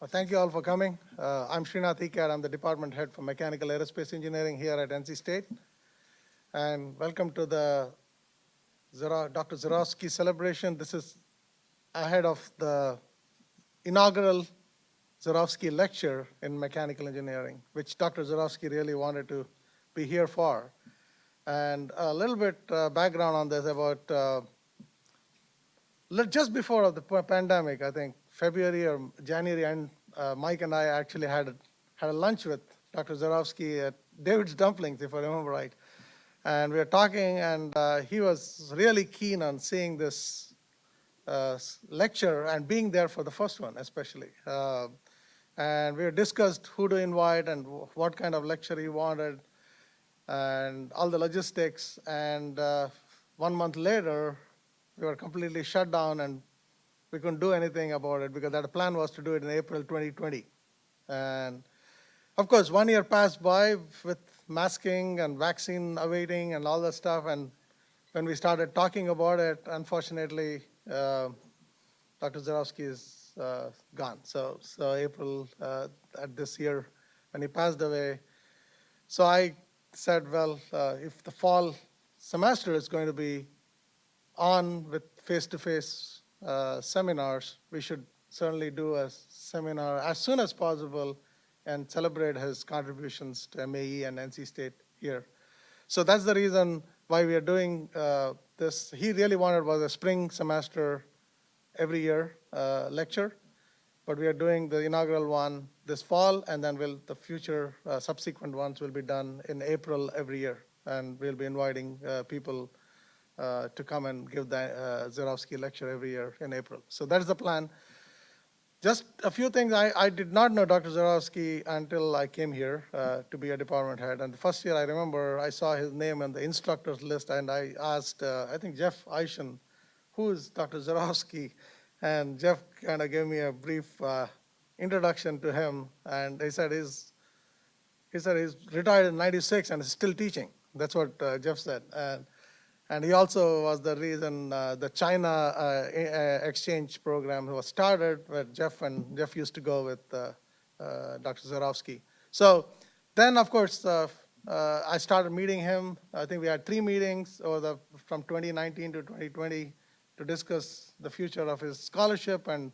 Well, thank you all for coming. I'm Srinath Ikar. I'm the department head for Mechanical Aerospace Engineering here at NC State. And welcome to the Dr. Zorowski celebration. This is ahead of the inaugural Zorowski lecture in mechanical engineering, which Dr. Zorowski really wanted to be here for. And a little bit background on this about just before the pandemic, I think February or January, and Mike and I actually had a lunch with Dr. Zorowski at David's Dumplings, if I remember right. And we were talking, and he was really keen on seeing this lecture and being there for the first one, especially. And we discussed who to invite and what kind of lecture he wanted and all the logistics. And 1 month later, we were completely shut down and we couldn't do anything about it because that plan was to do it in April 2020. And of course, 1 year passed by with masking and vaccine awaiting and all that stuff. And when we started talking about it, unfortunately, Dr. Zorowski is gone. So April at this year, when he passed away. So I said, well, if the fall semester is going to be on with face-to-face seminars, we should certainly do a seminar as soon as possible and celebrate his contributions to MAE and NC State here. So that's the reason why we are doing this. He really wanted was a spring semester every year lecture, but we are doing the inaugural one this fall, and then the future subsequent ones will be done in April every year, and we'll be inviting people to come and give the Zorowski lecture every year in April. So that's the plan. Just a few things. I did not know Dr. Zorowski until I came here to be a department head. And the first year I remember I saw his name on the instructors list, and I asked, I think Jeff Eisen, who is Dr. Zorowski? And Jeff kind of gave me a brief introduction to him, and he said he's retired in '96 and is still teaching. That's what Jeff said. And he also was the reason the China exchange program was started, where Jeff used to go with Dr. Zorowski. So then, of course, I started meeting him. I think we had 3 meetings from 2019 to 2020 to discuss the future of his scholarship. And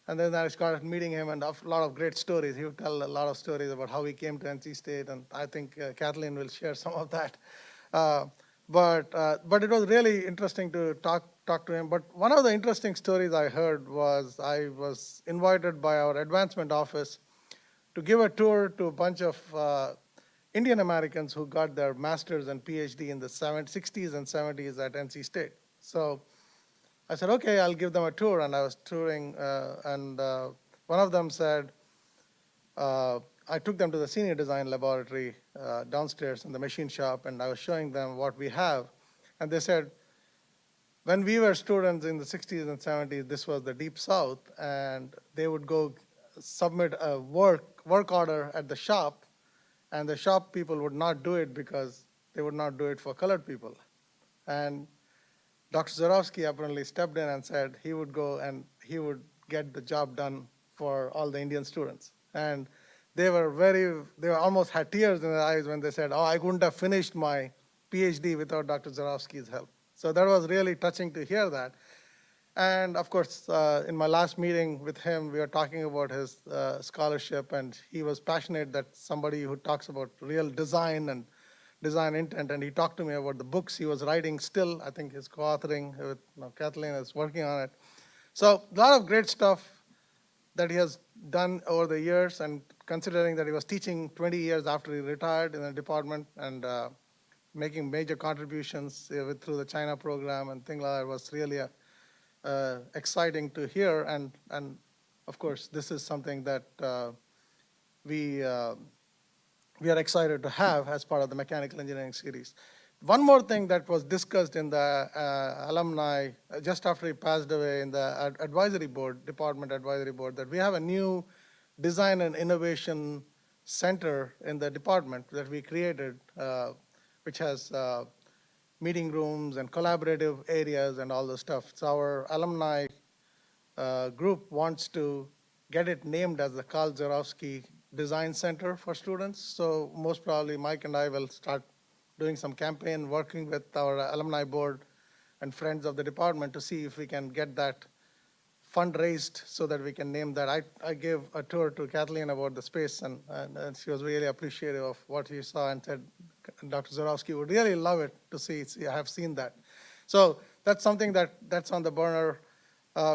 then I started meeting him, and a lot of great stories. He would tell a lot of stories about how he came to NC State, and I think Kathleen will share some of that. But it was really interesting to talk to him. But one of the interesting stories I heard was I was invited by our advancement office to give a tour to a bunch of Indian Americans who got their master's and PhD in the 60s and 70s at NC State. So I said, okay, I'll give them a tour. And I was touring, and one of them said, I took them to the senior design laboratory downstairs in the machine shop, and I was showing them what we have. And they said, when we were students in the 60s and 70s, this was the Deep South, and they would go submit a work order at the shop, and the shop people would not do it because they would not do it for colored people. And Dr. Zorowski apparently stepped in and said he would go and he would get the job done for all the Indian students. And they almost had tears in their eyes when they said, oh, I couldn't have finished my PhD without Dr. Zorowski's help. So that was really touching to hear that. And of course, in my last meeting with him, we were talking about his scholarship, and he was passionate that somebody who talks about real design and design intent, and he talked to me about the books he was writing still. I think he's co-authoring with Kathleen is working on it. So a lot of great stuff that he has done over the years, and considering that he was teaching 20 years after he retired in the department and making major contributions through the China program and things like that, was really exciting to hear. And of course, this is something that we are excited to have as part of the mechanical engineering series. One more thing that was discussed in the alumni just after he passed away in the advisory board, department advisory board, that we have a new design and innovation center in the department that we created, which has meeting rooms and collaborative areas and all the stuff. So our alumni group wants to get it named as the Carl Zorowski Design Center for students. So most probably Mike and I will start doing some campaign, working with our alumni board and friends of the department to see if we can get that fund raised so that we can name that. I gave a tour to Kathleen about the space, and she was really appreciative of what she saw and said Dr. Zorowski would really love it to see. I have seen that. So that's something that's on the burner.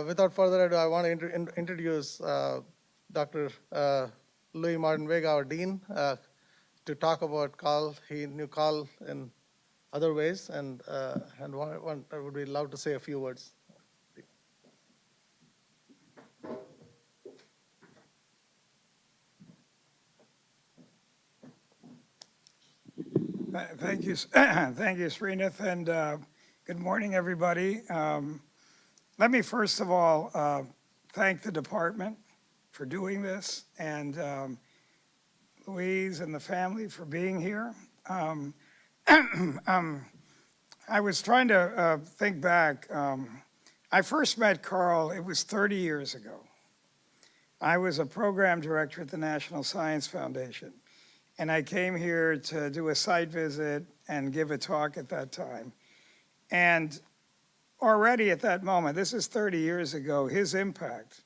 Without further ado, I want to introduce Dr. Louis Martin Vega, our dean, to talk about Carl. He knew Carl in other ways, and I would be love to say a few words. Thank you, thank you, Srinath, and good morning, everybody. Let me first of all thank the department for doing this, and Louise and the family for being here. I was trying to think back. I first met Carl, it was 30 years ago. I was a program director at the National Science Foundation. And I came here to do a site visit and give a talk at that time. And already at that moment, this is 30 years ago, his impact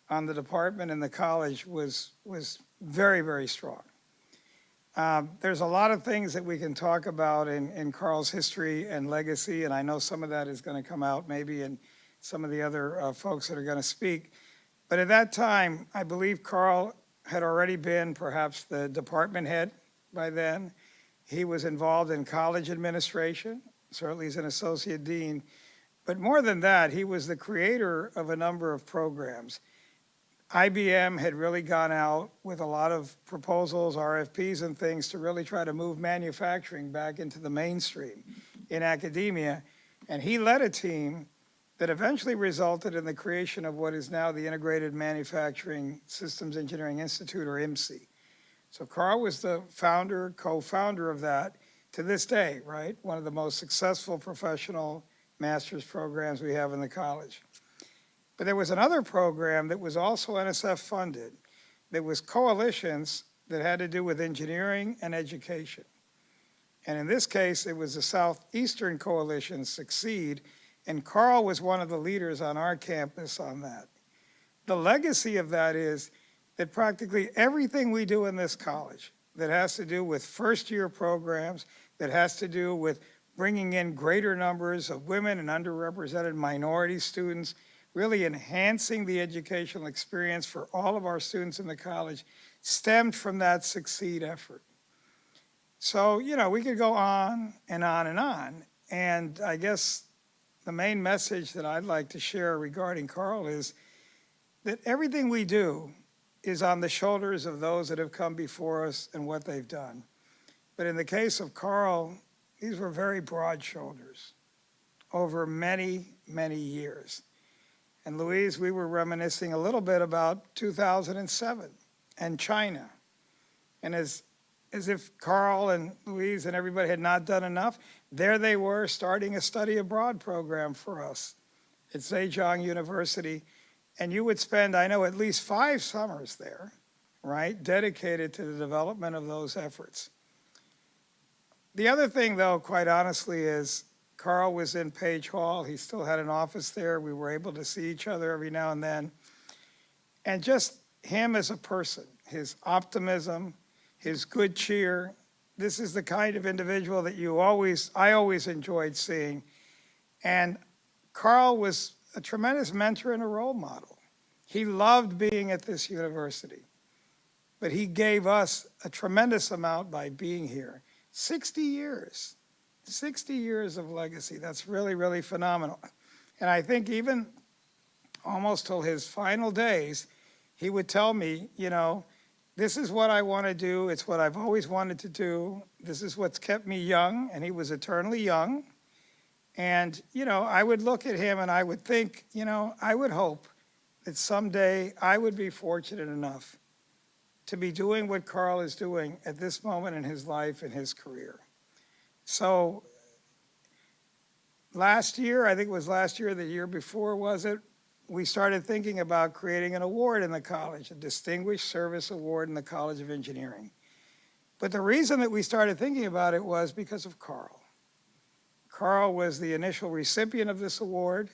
on the department and the college was very, very strong. There's a lot of things that we can talk about in Carl's history and legacy, and I know some of that is going to come out maybe in some of the other folks that are going to speak. But at that time, I believe Carl had already been perhaps the department head by then. He was involved in college administration, certainly as an associate dean. But more than that, he was the creator of a number of programs. IBM had really gone out with a lot of proposals, RFPs and things to really try to move manufacturing back into the mainstream in academia. And he led a team that eventually resulted in the creation of what is now the Integrated Manufacturing Systems Engineering Institute, or IMSI. So Carl was the founder, co-founder of that to this day, right? One of the most successful professional master's programs we have in the college. But there was another program that was also NSF funded that was coalitions that had to do with engineering and education. And in this case, it was the Southeastern Coalition, Succeed, and Carl was one of the leaders on our campus on that. The legacy of that is that practically everything we do in this college that has to do with first-year programs, that has to do with bringing in greater numbers of women and underrepresented minority students, really enhancing the educational experience for all of our students in the college, stemmed from that Succeed effort. So, you know, we could go on and on and on. And I guess the main message that I'd like to share regarding Carl is that everything we do is on the shoulders of those that have come before us and what they've done. But in the case of Carl, these were very broad shoulders over many, many years. And Louise, we were reminiscing a little bit about 2007 and China. And as if Carl and Louise and everybody had not done enough, there they were starting a study abroad program for us at Zhejiang University. And you would spend, I know, at least 5 summers there, right, dedicated to the development of those efforts. The other thing, though, quite honestly, is Carl was in Page Hall. He still had an office there. We were able to see each other every now and then. And just him as a person, his optimism, his good cheer, this is the kind of individual that I always enjoyed seeing. And Carl was a tremendous mentor and a role model. He loved being at this university, but he gave us a tremendous amount by being here. 60 years of legacy. That's really, really phenomenal. And I think even almost till his final days, he would tell me, you know, this is what I want to do. It's what I've always wanted to do. This is what's kept me young, and he was eternally young. And, you know, I would look at him and I would think, you know, I would hope that someday I would be fortunate enough to be doing what Carl is doing at this moment in his life and his career. So last year, I think it was last year, the year before, was it? we started thinking about creating an award in the college, a Distinguished Service Award in the College of Engineering. But the reason that we started thinking about it was because of Carl. Carl was the initial recipient of this award,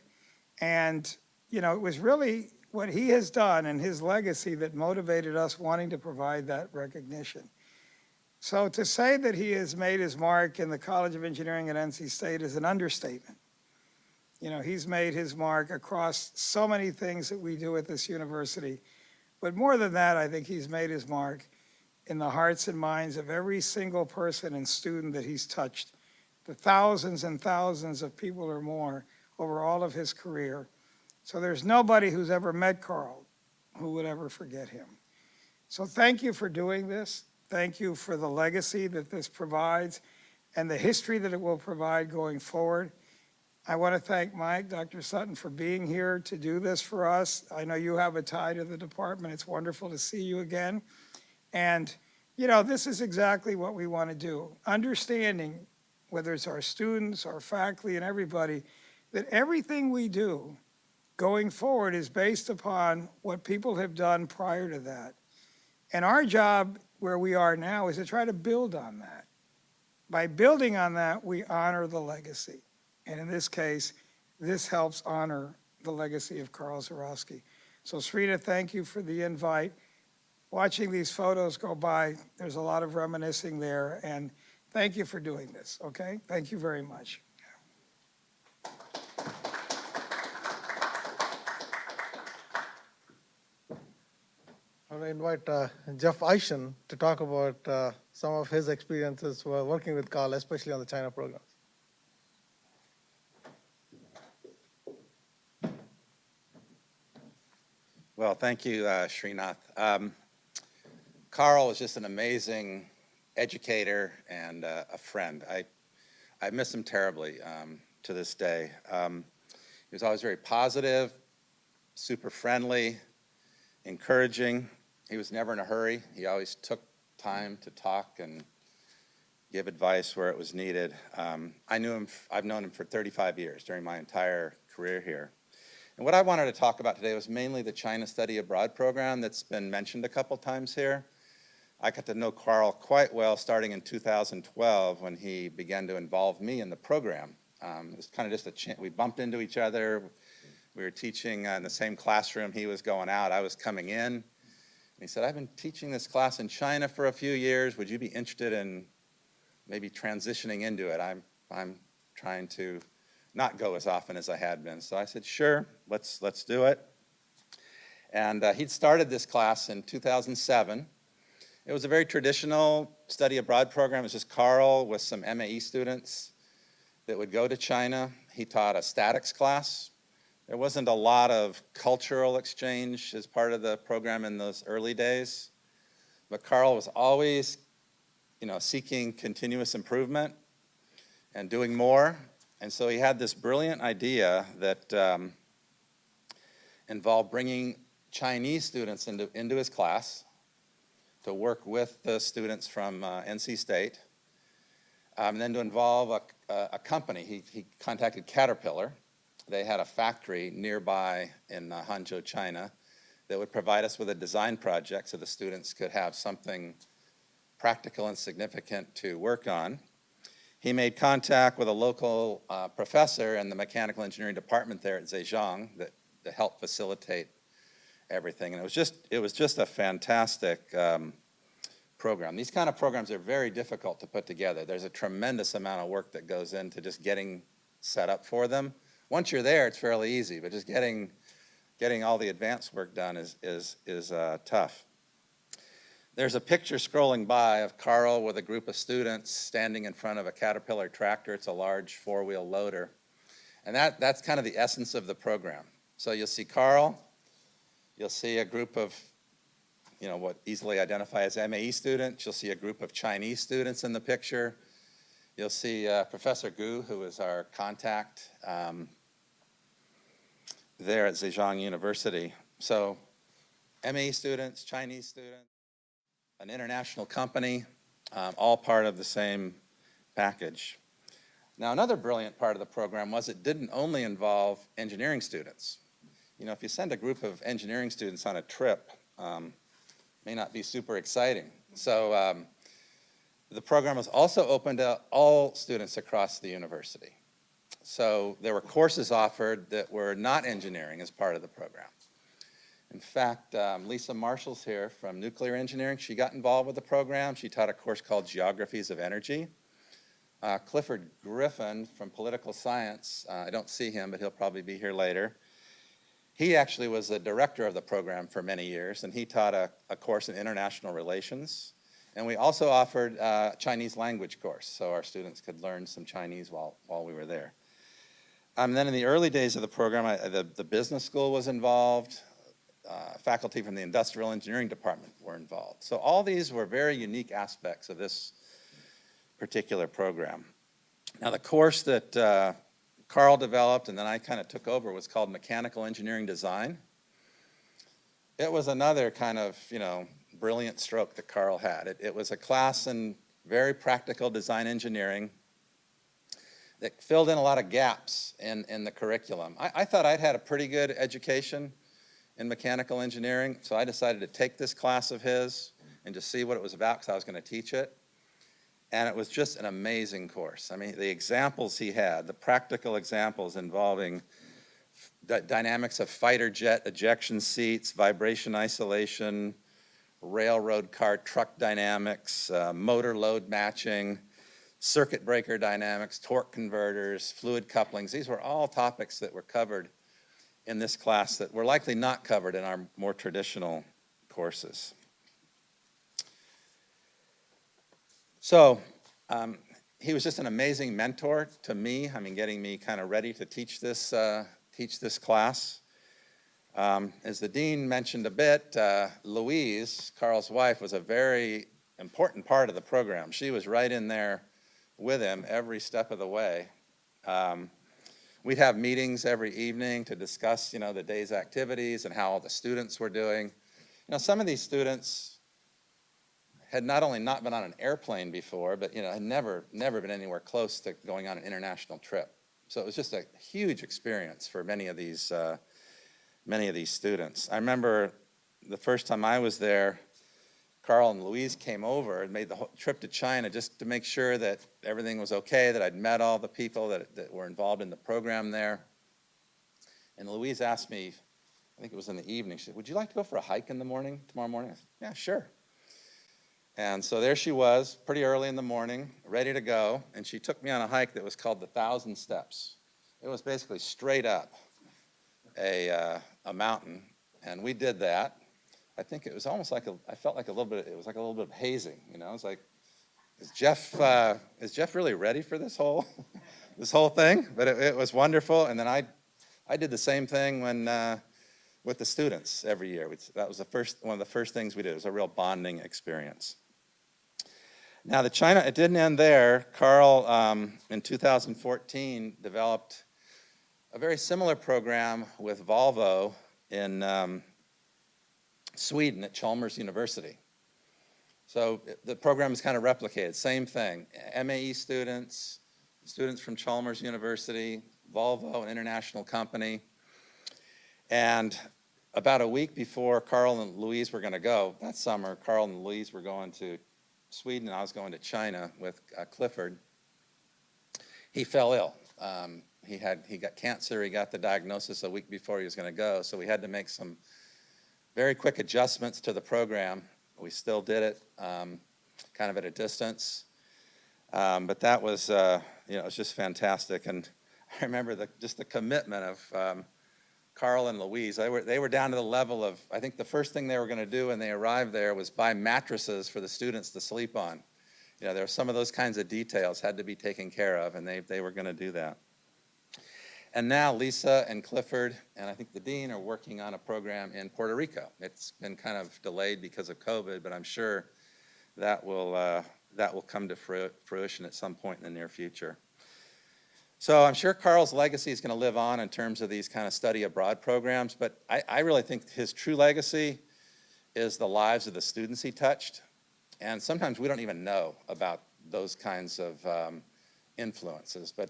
and it was really what he has done and his legacy that motivated us wanting to provide that recognition. So to say that he has made his mark in the College of Engineering at NC State is an understatement. He's made his mark across so many things that we do at this university. But more than that, I think he's made his mark in the hearts and minds of every single person and student that he's touched, the thousands and thousands of people or more over all of his career. So there's nobody who's ever met Carl who would ever forget him. So thank you for doing this. Thank you for the legacy that this provides and the history that it will provide going forward. I want to thank Mike, Dr. Sutton, for being here to do this for us. I know you have a tie to the department. It's wonderful to see you again. And, this is exactly what we want to do. Understanding, whether it's our students, our faculty, and everybody, that everything we do going forward is based upon what people have done prior to that. And our job where we are now is to try to build on that. By building on that, we honor the legacy. And in this case, this helps honor the legacy of Carl Zorowski. So Srita, thank you for the invite. Watching these photos go by, there's a lot of reminiscing there, and thank you for doing this, okay? Thank you very much. I want to invite Jeff Eisen to talk about some of his experiences working with Carl, especially on the China programs. Well, thank you, Srinath. Carl was just an amazing educator and a friend. I miss him terribly to this day. He was always very positive, super friendly, encouraging. He was never in a hurry. He always took time to talk and give advice where it was needed. I've known him for 35 years during my entire career here. And what I wanted to talk about today was mainly the China Study Abroad program that's been mentioned a couple times here. I got to know Carl quite well starting in 2012 when he began to involve me in the program. It was kind of just a chance. We bumped into each other. We were teaching in the same classroom. He was going out. I was coming in. And he said, I've been teaching this class in China for a few years. Would you be interested in maybe transitioning into it? I'm trying to not go as often as I had been. So I said, sure, let's do it. And he'd started this class in 2007. It was a very traditional study abroad program. It was just Carl with some MAE students that would go to China. He taught a statics class. There wasn't a lot of cultural exchange as part of the program in those early days. But Carl was always, seeking continuous improvement and doing more. And so he had this brilliant idea that involved bringing Chinese students into his class to work with the students from NC State, and then to involve a company. He contacted Caterpillar. They had a factory nearby in Hangzhou, China, that would provide us with a design project so the students could have something practical and significant to work on. He made contact with a local professor in the mechanical engineering department there at Zhejiang that helped facilitate everything. And it was just a fantastic program. These kind of programs are very difficult to put together. There's a tremendous amount of work that goes into just getting set up for them. Once you're there, it's fairly easy, but just getting all the advanced work done is tough. There's a picture scrolling by of Carl with a group of students standing in front of a Caterpillar tractor. It's a large four-wheel loader. And that's kind of the essence of the program. So you'll see Carl, you'll see a group of, what easily identify as MAE students. You'll see a group of Chinese students in the picture. You'll see Professor Gu, who is our contact there at Zhejiang University. So MAE students, Chinese students, an international company, all part of the same package. Now, another brilliant part of the program was it didn't only involve engineering students. you know, if you send a group of engineering students on a trip, may not be super exciting. So the program was also open to all students across the university. So there were courses offered that were not engineering as part of the program. In fact, Lisa Marshall's here from nuclear engineering. She got involved with the program. She taught a course called Geographies of Energy. Clifford Griffin from political science, I don't see him, but he'll probably be here later. He actually was the director of the program for many years, and he taught a course in international relations. And we also offered a Chinese language course, so our students could learn some Chinese while we were there. Then in the early days of the program, the business school was involved. Faculty from the industrial engineering department were involved. So all these were very unique aspects of this particular program. Now the course that Carl developed and then I kind of took over was called Mechanical Engineering Design. It was another kind of, you know, brilliant stroke that Carl had. It was a class in very practical design engineering that filled in a lot of gaps in the curriculum. I thought I'd had a pretty good education in mechanical engineering, so I decided to take this class of his and just see what it was about because I was going to teach it. And it was just an amazing course. I mean, the examples he had, the practical examples involving dynamics of fighter jet ejection seats, vibration isolation, railroad car truck dynamics, motor load matching, circuit breaker dynamics, torque converters, fluid couplings. These were all topics that were covered in this class that were likely not covered in our more traditional courses. So he was just an amazing mentor to me, I mean, getting me kind of ready to teach this class. As the dean mentioned a bit, Louise, Carl's wife, was a very important part of the program. She was right in there with him every step of the way. We'd have meetings every evening to discuss, you know, the day's activities and how all the students were doing. You know, some of these students had not only not been on an airplane before, but, you know, had never been anywhere close to going on an international trip. So it was just a huge experience for many of these students. I remember the first time I was there, Carl and Louise came over and made the whole trip to China just to make sure that everything was okay, that I'd met all the people that were involved in the program there. And Louise asked me, I think it was in the evening, she said, "Would you like to go for a hike in the morning, tomorrow morning?" I said, "Yeah, sure." And so there she was, pretty early in the morning, ready to go, and she took me on a hike that was called the 1,000 Steps. It was basically straight up a mountain, and we did that. I think it was almost like I felt like it was like a little bit of hazing, you know. It's like, is Jeff really ready for this whole thing? But it was wonderful. And then I did the same thing with the students every year. That was one of the first things we did. It was a real bonding experience. Now it didn't end there. Carl in 2014 developed a very similar program with Volvo in Sweden at Chalmers University. So the program is kind of replicated, same thing. MAE students from Chalmers University, Volvo, an international company. And about a week before Carl and Louise were going to go, that summer, Carl and Louise were going to Sweden, and I was going to China with Clifford. He fell ill. He got cancer. He got the diagnosis a week before he was going to go, so we had to make some very quick adjustments to the program. We still did it kind of at a distance, but that was, it was just fantastic. And I remember just the commitment of Carl and Louise. They were down to the level of, I think the first thing they were going to do when they arrived there was buy mattresses for the students to sleep on. You know, there were some of those kinds of details had to be taken care of, and they were going to do that. And now Lisa and Clifford, and I think the dean, are working on a program in Puerto Rico. It's been kind of delayed because of COVID, but I'm sure that will come to fruition at some point in the near future. So I'm sure Carl's legacy is going to live on in terms of these kind of study abroad programs, but I really think his true legacy is the lives of the students he touched. And sometimes we don't even know about those kinds of influences, but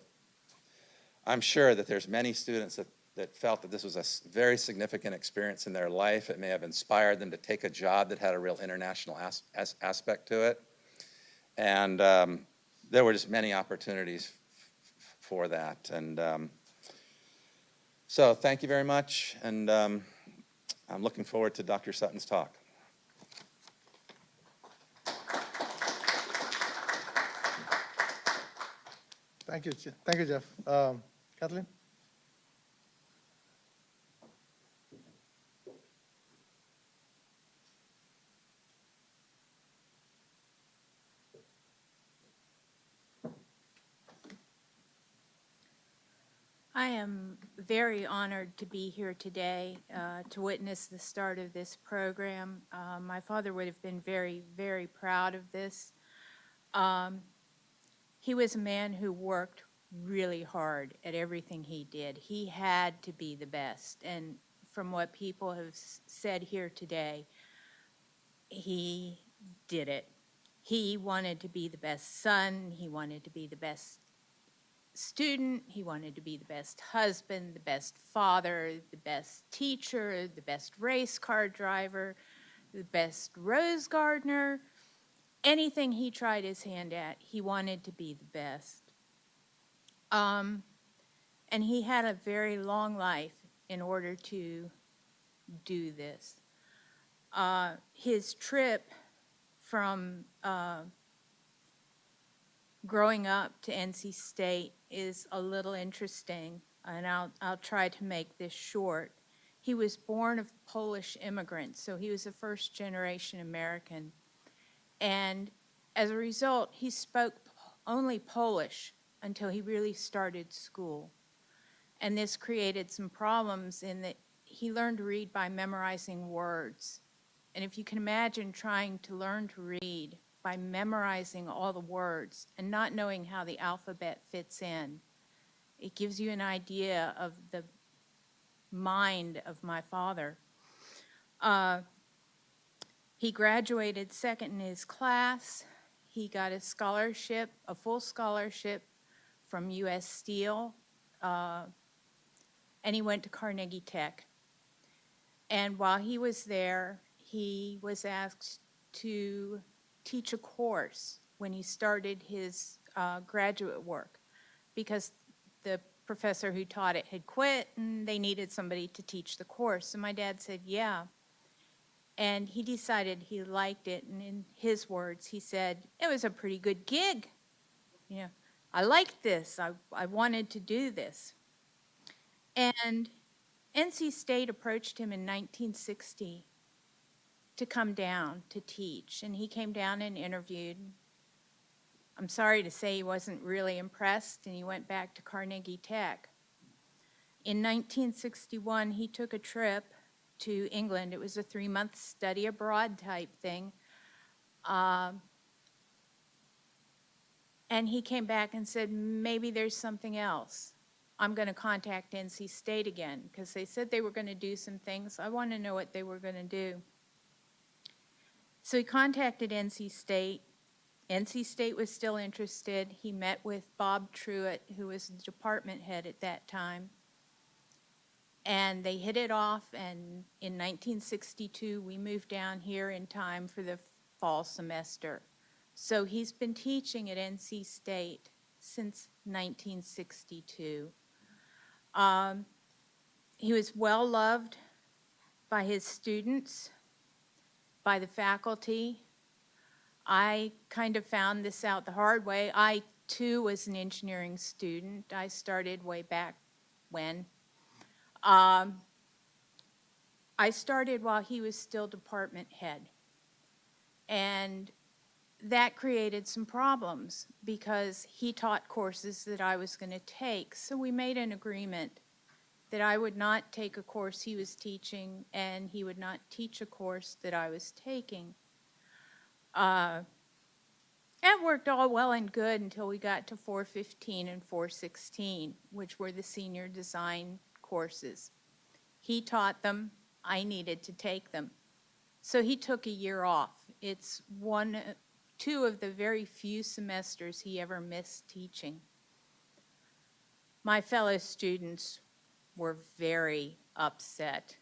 I'm sure that there's many students that felt that this was a very significant experience in their life. It may have inspired them to take a job that had a real international aspect to it. And there were just many opportunities for that. And so thank you very much. And I'm looking forward to Dr. Sutton's talk. Thank you, Jeff. Kathleen? I am very honored to be here today to witness the start of this program. My father would have been very, very proud of this. He was a man who worked really hard at everything he did. He had to be the best. And from what people have said here today, he did it. He wanted to be the best son. He wanted to be the best student. He wanted to be the best husband, the best father, the best teacher, the best race car driver, the best rose gardener. Anything he tried his hand at, he wanted to be the best. And he had a very long life in order to do this. His trip from growing up to NC State is a little interesting, and I'll try to make this short. He was born of Polish immigrants, so he was a first-generation American. And as a result, he spoke only Polish until he really started school. And this created some problems in that he learned to read by memorizing words. And if you can imagine trying to learn to read by memorizing all the words and not knowing how the alphabet fits in, it gives you an idea of the mind of my father. He graduated second in his class. He got a scholarship, a full scholarship from U.S. Steel, and he went to Carnegie Tech. And while he was there, he was asked to teach a course when he started his graduate work, because the professor who taught it had quit and they needed somebody to teach the course. And my dad said, yeah. And he decided he liked it, and in his words, he said, it was a pretty good gig. You know, I liked this. I wanted to do this. And NC State approached him in 1960 to come down to teach, and he came down and interviewed. I'm sorry to say he wasn't really impressed, and he went back to Carnegie Tech. In 1961, he took a trip to England. It was a 3-month study abroad type thing. And he came back and said, maybe there's something else. I'm going to contact NC State again, because they said they were going to do some things. I want to know what they were going to do. So he contacted NC State. NC State was still interested. He met with Bob Truitt, who was the department head at that time. And they hit it off, and in 1962, we moved down here in time for the fall semester. So he's been teaching at NC State since 1962. He was well loved by his students, by the faculty. I kind of found this out the hard way. I, too, was an engineering student. I started way back when. I started while he was still department head. And that created some problems because he taught courses that I was going to take. So we made an agreement that I would not take a course he was teaching and he would not teach a course that I was taking. That worked all well and good until we got to 415 and 416, which were the senior design courses. He taught them, I needed to take them. So he took a year off. It's two of the very few semesters he ever missed teaching. My fellow students were very upset.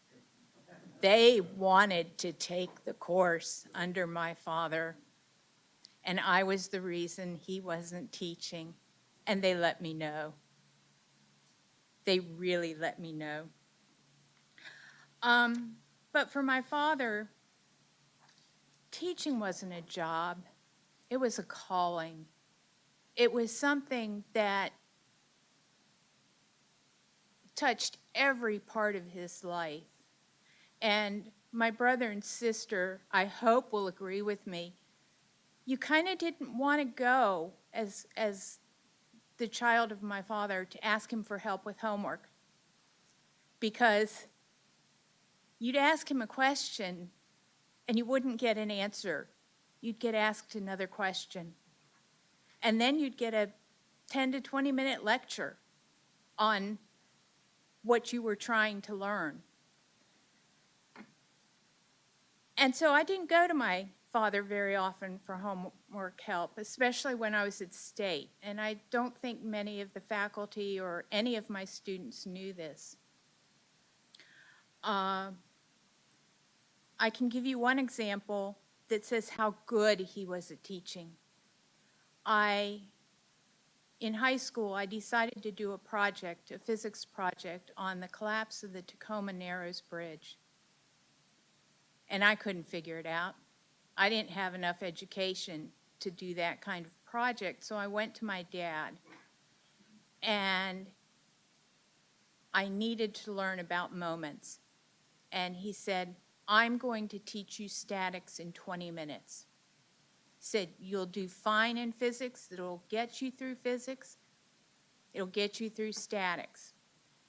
They wanted to take the course under my father, and I was the reason he wasn't teaching, and they let me know. They really let me know. But for my father, teaching wasn't a job. It was a calling. It was something that touched every part of his life. And my brother and sister, I hope, will agree with me. You kind of didn't want to go as the child of my father to ask him for help with homework, because you'd ask him a question and you wouldn't get an answer. You'd get asked another question. And then you'd get a 10 to 20 minute lecture on what you were trying to learn. And so I didn't go to my father very often for homework help, especially when I was at State. And I don't think many of the faculty or any of my students knew this. I can give you one example that says how good he was at teaching. In high school, I decided to do a project, a physics project, on the collapse of the Tacoma Narrows Bridge. And I couldn't figure it out. I didn't have enough education to do that kind of project, so I went to my dad. And I needed to learn about moments. And he said, I'm going to teach you statics in 20 minutes. He said, you'll do fine in physics. It'll get you through physics. It'll get you through statics.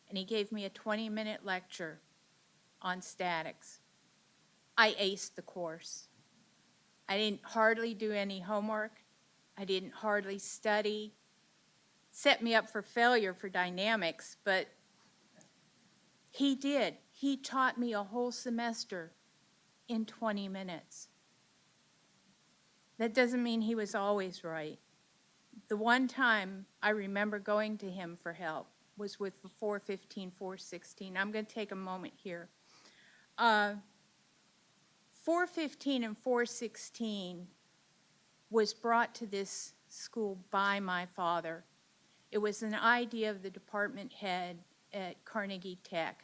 And he gave me a 20-minute lecture on statics. I aced the course. I didn't hardly do any homework. I didn't hardly study. Set me up for failure for dynamics, but he did. He taught me a whole semester in 20 minutes. That doesn't mean he was always right. The one time I remember going to him for help was with 415, 416. I'm going to take a moment here. 415 and 416 was brought to this school by my father. It was an idea of the department head at Carnegie Tech.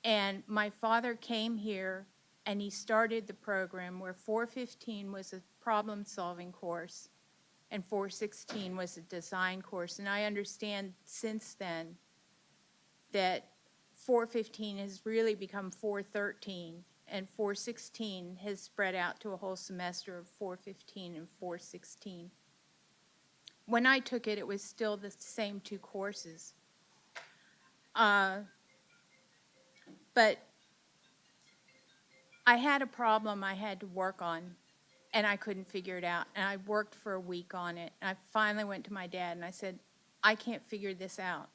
And my father came here and he started the program where 415 was a problem-solving course and 416 was a design course. And I understand since then that 415 has really become 413, and 416 has spread out to a whole semester of 415 and 416. When I took it, it was still the same two courses. But I had a problem I had to work on, and I couldn't figure it out. And I worked for a week on it. And I finally went to my dad, and I said, I can't figure this out.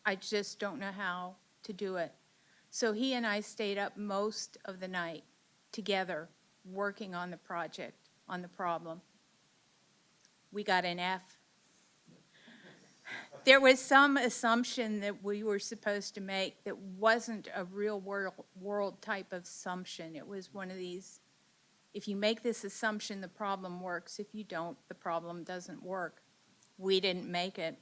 I just don't know how to do it. So he and I stayed up most of the night together working on the project, on the problem. We got an F. There was some assumption that we were supposed to make that wasn't a real world type of assumption. It was one of these, if you make this assumption, the problem works. If you don't, the problem doesn't work. We didn't make it.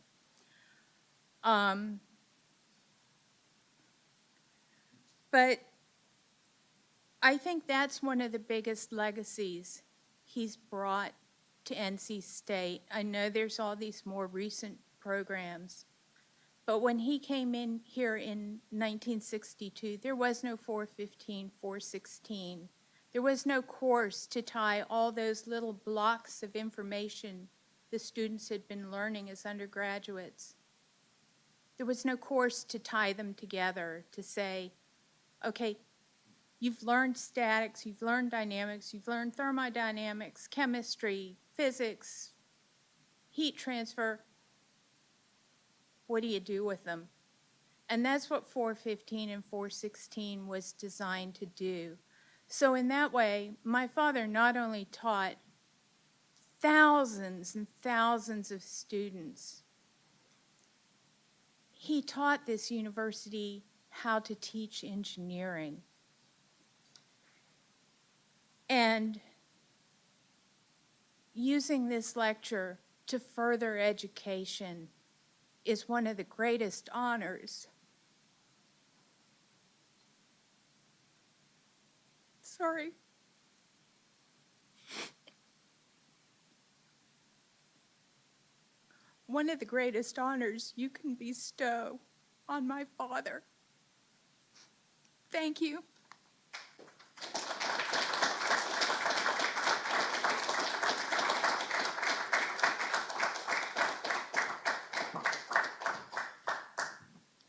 But I think that's one of the biggest legacies he's brought to NC State. I know there's all these more recent programs, but when he came in here in 1962, there was no 415, 416. There was no course to tie all those little blocks of information the students had been learning as undergraduates. There was no course to tie them together, to say, okay, you've learned statics, you've learned dynamics, you've learned thermodynamics, chemistry, physics, heat transfer. What do you do with them? And that's what 415 and 416 was designed to do. So in that way, my father not only taught thousands and thousands of students, He taught this university how to teach engineering. And using this lecture to further education is one of the greatest honors. Sorry. One of the greatest honors you can bestow on my father. Thank you.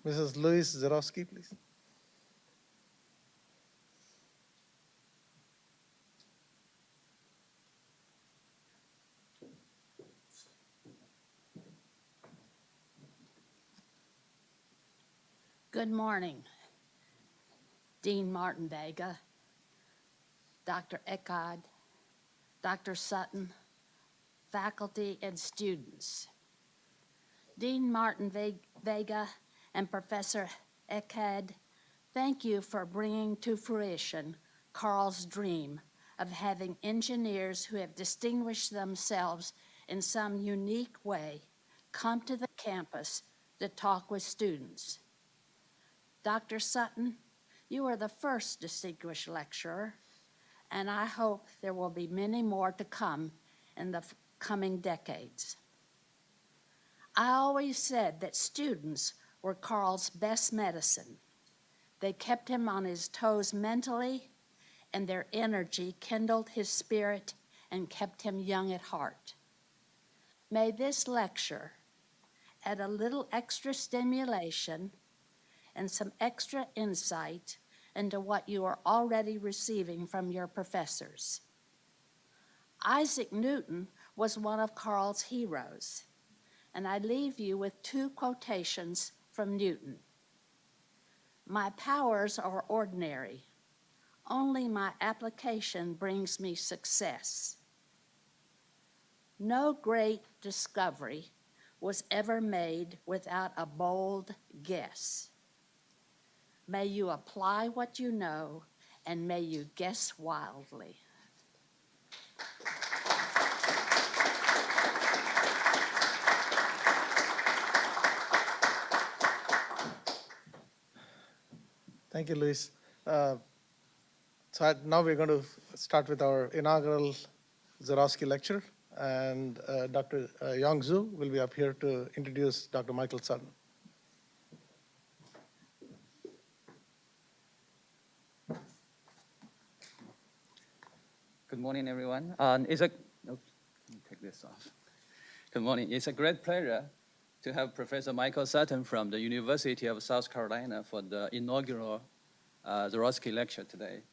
Mrs. Louise Zorowski, please. Good morning, Dean Martin Vega, Dr. Eckad, Dr. Sutton, faculty and students. Dean Martin Vega and Professor Eckad, thank you for bringing to fruition Carl's dream of having engineers who have distinguished themselves in some unique way come to the campus to talk with students. Dr. Sutton, you are the first distinguished lecturer, and I hope there will be many more to come in the coming decades. I always said that students were Carl's best medicine. They kept him on his toes mentally, and their energy kindled his spirit and kept him young at heart. May this lecture add a little extra stimulation and some extra insight into what you are already receiving from your professors. Isaac Newton was one of Carl's heroes, and I leave you with two quotations from Newton. My powers are ordinary. Only my application brings me success. No great discovery was ever made without a bold guess. May you apply what you know, and may you guess wildly. Thank you, Luis. Now we're going to start with our inaugural Zorowski lecture, and Dr. Yong Zhu will be up here to introduce Dr. Michael Sutton. Good morning, everyone. Let me take this off. Good morning. It's a great pleasure to have Professor Michael Sutton from the University of South Carolina for the inaugural Zorowski lecture today.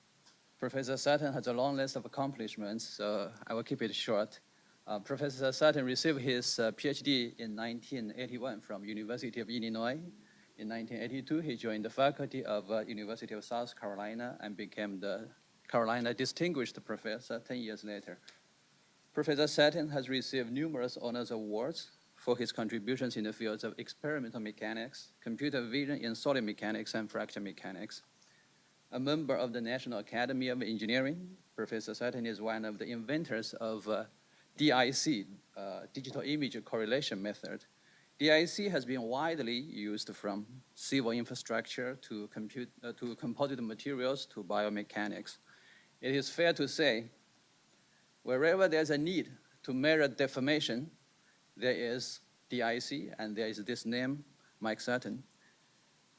Professor Sutton has a long list of accomplishments, so I will keep it short. Professor Sutton received his PhD in 1981 from University of Illinois. In 1982, he joined the faculty of University of South Carolina and became the Carolina Distinguished Professor 10 years later. Professor Sutton has received numerous honors awards for his contributions in the fields of experimental mechanics, computer vision in solid mechanics, and fracture mechanics. A member of the National Academy of Engineering, Professor Sutton is one of the inventors of DIC, digital image correlation method. DIC has been widely used from civil infrastructure to composite materials to biomechanics. It is fair to say, wherever there's a need to measure deformation, there is DIC, and there is this name, Mike Sutton.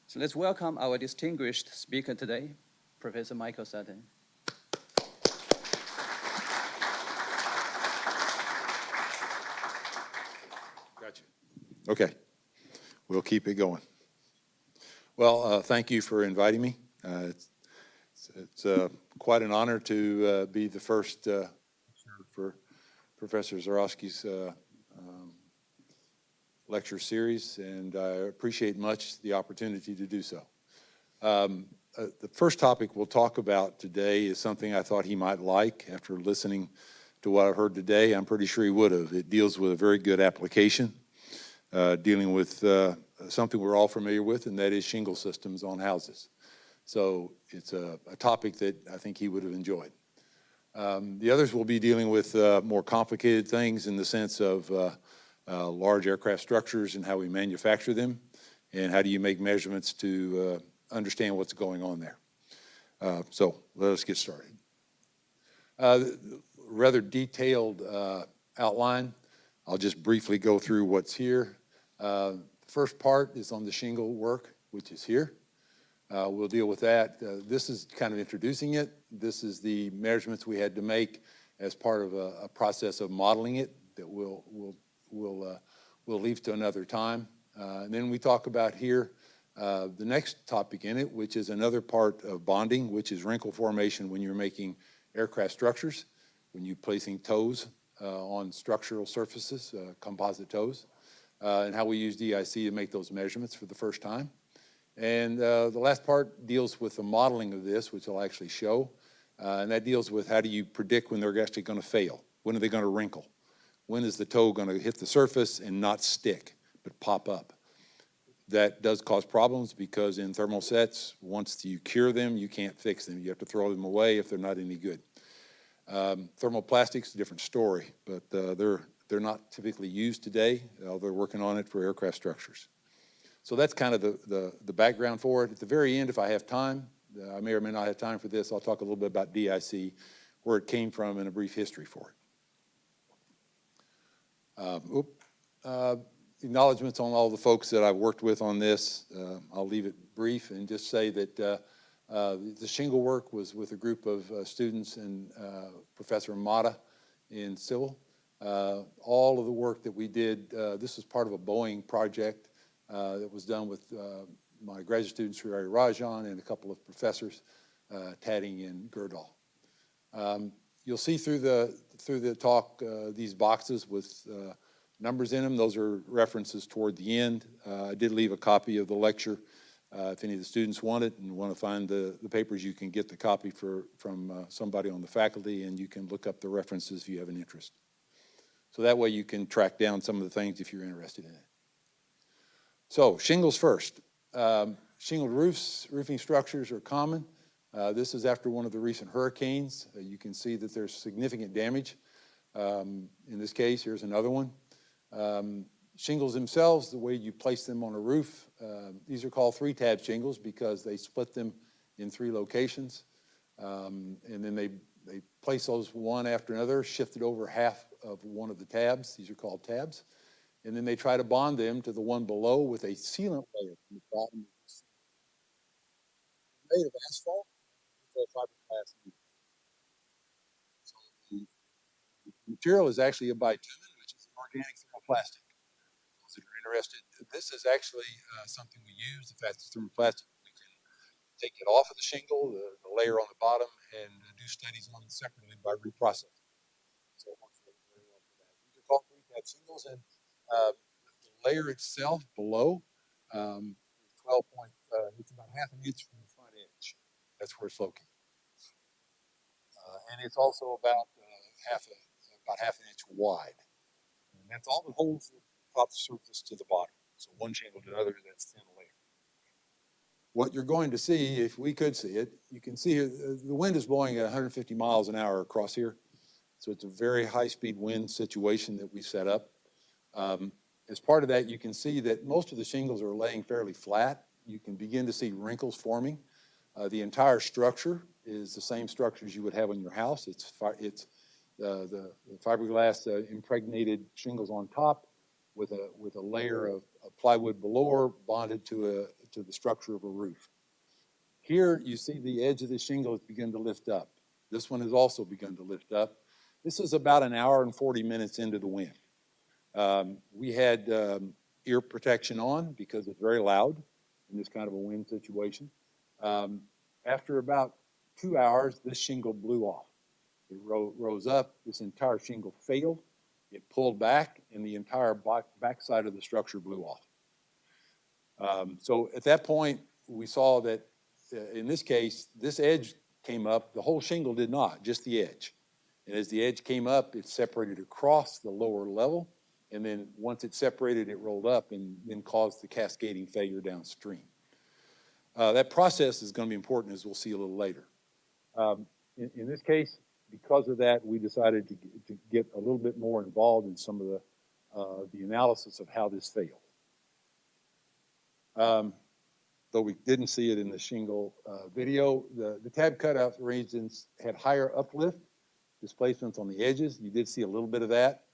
So let's welcome our distinguished speaker today, Professor Michael Sutton. Gotcha. Okay, we'll keep it going. Well, thank you for inviting me. It's quite an honor to be the first for Professor Zorowski's lecture series, and I appreciate much the opportunity to do so. The first topic we'll talk about today is something I thought he might like. After listening to what I've heard today, I'm pretty sure he would have. It deals with a very good application, dealing with something we're all familiar with, and that is shingle systems on houses. So it's a topic that I think he would have enjoyed. The others will be dealing with more complicated things in the sense of large aircraft structures and how we manufacture them, and how do you make measurements to understand what's going on there. So let us get started. Rather detailed outline. I'll just briefly go through what's here. The first part is on the shingle work, which is here. We'll deal with that. This is kind of introducing it. This is the measurements we had to make as part of a process of modeling it that we'll leave to another time. And then we talk about here the next topic in it, which is another part of bonding, which is wrinkle formation when you're making aircraft structures, when you're placing toes on structural surfaces, composite toes, and how we use DIC to make those measurements for the first time. And the last part deals with the modeling of this, which I'll actually show, and that deals with how do you predict when they're actually going to fail? When are they going to wrinkle? When is the toe going to hit the surface and not stick, but pop up? That does cause problems because in thermal sets, once you cure them, you can't fix them. You have to throw them away if they're not any good. Thermoplastics, a different story, but they're not typically used today. They're working on it for aircraft structures. So that's kind of the background for it. At the very end, if I have time, I may or may not have time for this, I'll talk a little bit about DIC, where it came from, and a brief history for it. Acknowledgements on all the folks that I've worked with on this. I'll leave it brief and just say that the shingle work was with a group of students and Professor Mata in civil. All of the work that we did, this was part of a Boeing project that was done with my graduate student, Sri Rajan, and a couple of professors, Tadding and Gerdal. You'll see through the talk these boxes with numbers in them. Those are references toward the end. I did leave a copy of the lecture. If any of the students want it and want to find the papers, you can get the copy from somebody on the faculty, and you can look up the references if you have an interest. So that way you can track down some of the things if you're interested in it. So shingles first. Shingled roofing structures are common. This is after one of the recent hurricanes. You can see that there's significant damage. In this case, here's another one. Shingles themselves, the way you place them on a roof, these are called 3-tab shingles because they split them in 3 locations. And then they place those one after another, shifted over half of one of the tabs. These are called tabs. And then they try to bond them to the one below with a sealant layer from the bottom. Made of asphalt with fiberglass. So the material is actually a bitumen, which is an organic thermoplastic. Those that are interested, this is actually something we use. In fact, it's thermoplastic. We can take it off of the shingle, the layer on the bottom, and do studies on it separately by reprocessing. So it works very well for that. These are called 3-tab shingles, and the layer itself below is 12 point. It's about half an inch from the front edge. That's where it's located, and it's also about half an inch wide. And that's all the holes that top the surface to the bottom. So one shingle to another, that's thin layer. What you're going to see, if we could see it, you can see here, the wind is blowing at 150 miles an hour across here. So it's a very high-speed wind situation that we set up. As part of that, you can see that most of the shingles are laying fairly flat. You can begin to see wrinkles forming. The entire structure is the same structure as you would have in your house. It's the fiberglass impregnated shingles on top with a layer of plywood below bonded to the structure of a roof. Here you see the edge of the shingle has begun to lift up. This one has also begun to lift up. This is about an hour and 40 minutes into the wind. We had ear protection on because it's very loud in this kind of a wind situation. After about 2 hours, this shingle blew off. It rose up. This entire shingle failed. It pulled back, and the entire back side of the structure blew off. So at that point, we saw that in this case, this edge came up. The whole shingle did not, just the edge. And as the edge came up, it separated across the lower level And then once it separated, it rolled up and then caused the cascading failure downstream. That process is going to be important, as we'll see a little later. In this case, because of that, we decided to get a little bit more involved in some of the analysis of how this failed. Though we didn't see it in the shingle video, the tab cutout arrangements had higher uplift displacements on the edges. You did see a little bit of that.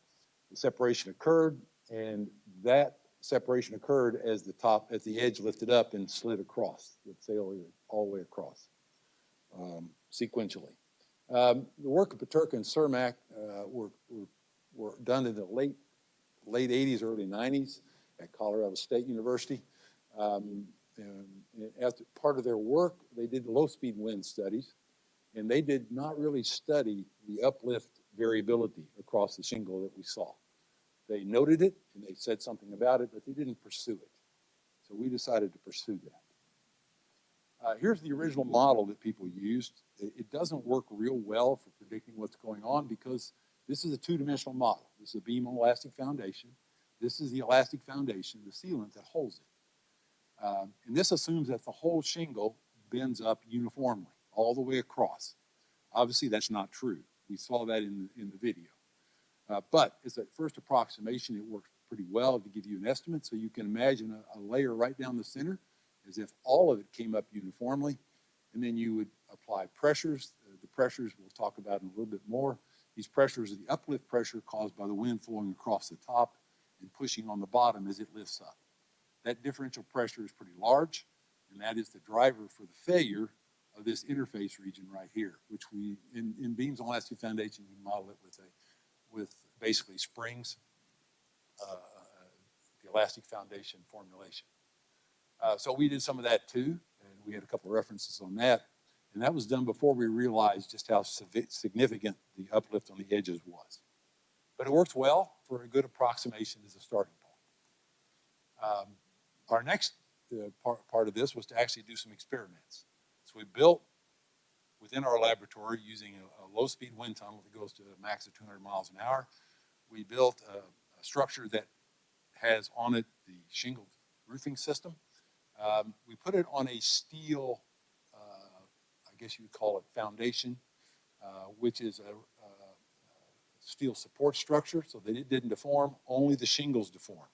The separation occurred, and that separation occurred as the edge lifted up and slid across the failure all the way across sequentially. The work of Paterka and Cermak were done in the late 80s, early 90s at Colorado State University. And as part of their work, they did low-speed wind studies, and they did not really study the uplift variability across the shingle that we saw. They noted it, and they said something about it, but they didn't pursue it. So we decided to pursue that. Here's the original model that people used. It doesn't work real well for predicting what's going on because this is a two-dimensional model. This is a beam on elastic foundation. This is the elastic foundation, the sealant that holds it. And this assumes that the whole shingle bends up uniformly all the way across. Obviously, that's not true. We saw that in the video. But as a first approximation, it works pretty well to give you an estimate. So you can imagine a layer right down the center as if all of it came up uniformly. And then you would apply pressures. The pressures we'll talk about in a little bit more. These pressures are the uplift pressure caused by the wind flowing across the top and pushing on the bottom as it lifts up. That differential pressure is pretty large, and that is the driver for the failure of this interface region right here, which we, in beams on elastic foundation, we model it with basically springs, the elastic foundation formulation. So we did some of that too, and we had a couple of references on that, and that was done before we realized just how significant the uplift on the edges was. But it works well for a good approximation as a starting point. Our next part of this was to actually do some experiments. So we built within our laboratory using a low-speed wind tunnel that goes to a max of 200 miles an hour. We built a structure that has on it the shingle roofing system. We put it on a steel, I guess you would call it foundation, which is a steel support structure so that it didn't deform, only the shingles deformed.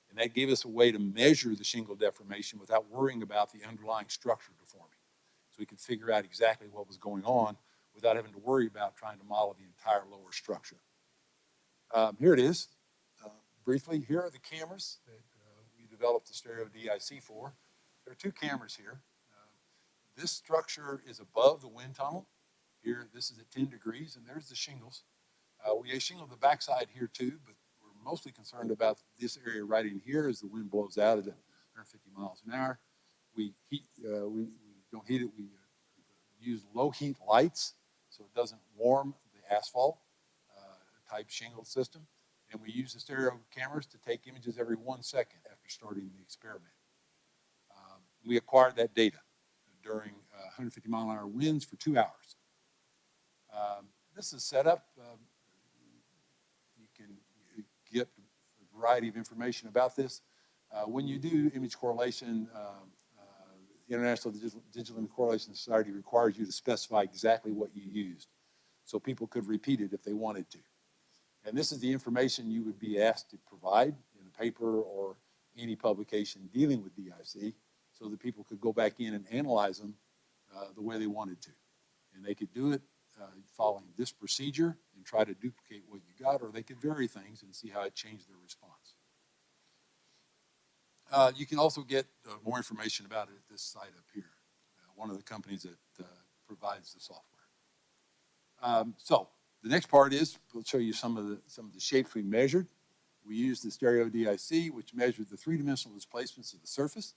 And that gave us a way to measure the shingle deformation without worrying about the underlying structure deforming. So we could figure out exactly what was going on without having to worry about trying to model the entire lower structure. Here it is. Briefly, here are the cameras that we developed the stereo DIC for. There are two cameras here. This structure is above the wind tunnel. Here, this is at 10 degrees, and there's the shingles. We shingled the backside here too, but we're mostly concerned about this area right in here as the wind blows out at 150 miles an hour. We don't heat it. We use low heat lights so it doesn't warm the asphalt type shingle system. And we use the stereo cameras to take images every 1 second after starting the experiment. We acquired that data during 150 mile an hour winds for 2 hours. This is set up. You can get a variety of information about this. When you do image correlation, the International Digital Image Correlation Society requires you to specify exactly what you used so people could repeat it if they wanted to. And this is the information you would be asked to provide in a paper or any publication dealing with DIC so that people could go back in and analyze them the way they wanted to. And they could do it following this procedure and try to duplicate what you got, or they could vary things and see how it changed their response. You can also get more information about it at this site up here, one of the companies that provides the software. So the next part is we'll show you some of the shapes we measured. We used the stereo DIC, which measured the three-dimensional displacements of the surface.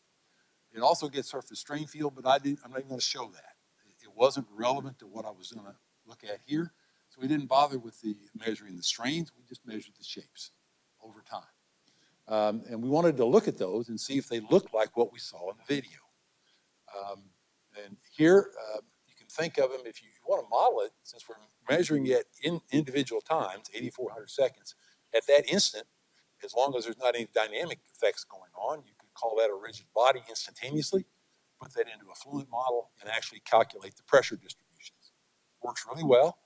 It also gets surface strain field, but I'm not even going to show that. It wasn't relevant to what I was going to look at here, so we didn't bother with the measuring the strains. We just measured the shapes over time. And we wanted to look at those and see if they looked like what we saw in the video. And here, you can think of them, if you want to model it, since we're measuring it in individual times, 8,400 seconds, at that instant, As long as there's not any dynamic effects going on, you could call that a rigid body instantaneously, put that into a fluid model, and actually calculate the pressure distributions. Works really well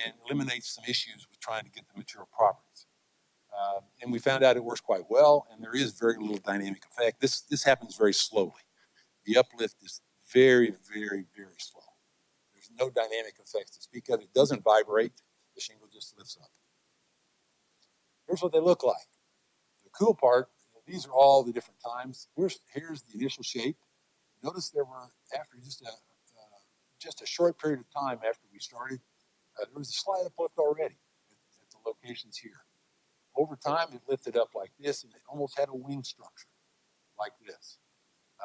and eliminates some issues with trying to get the material properties. And we found out it works quite well, and there is very little dynamic effect. This happens very slowly. The uplift is very, very, very slow. There's no dynamic effects to speak of. It doesn't vibrate. The shingle just lifts up. Here's what they look like. The cool part, these are all the different times. Here's the initial shape. Notice there were, after just a short period of time after we started, there was a slight uplift already at the locations here. Over time, it lifted up like this, and it almost had a wing structure like this.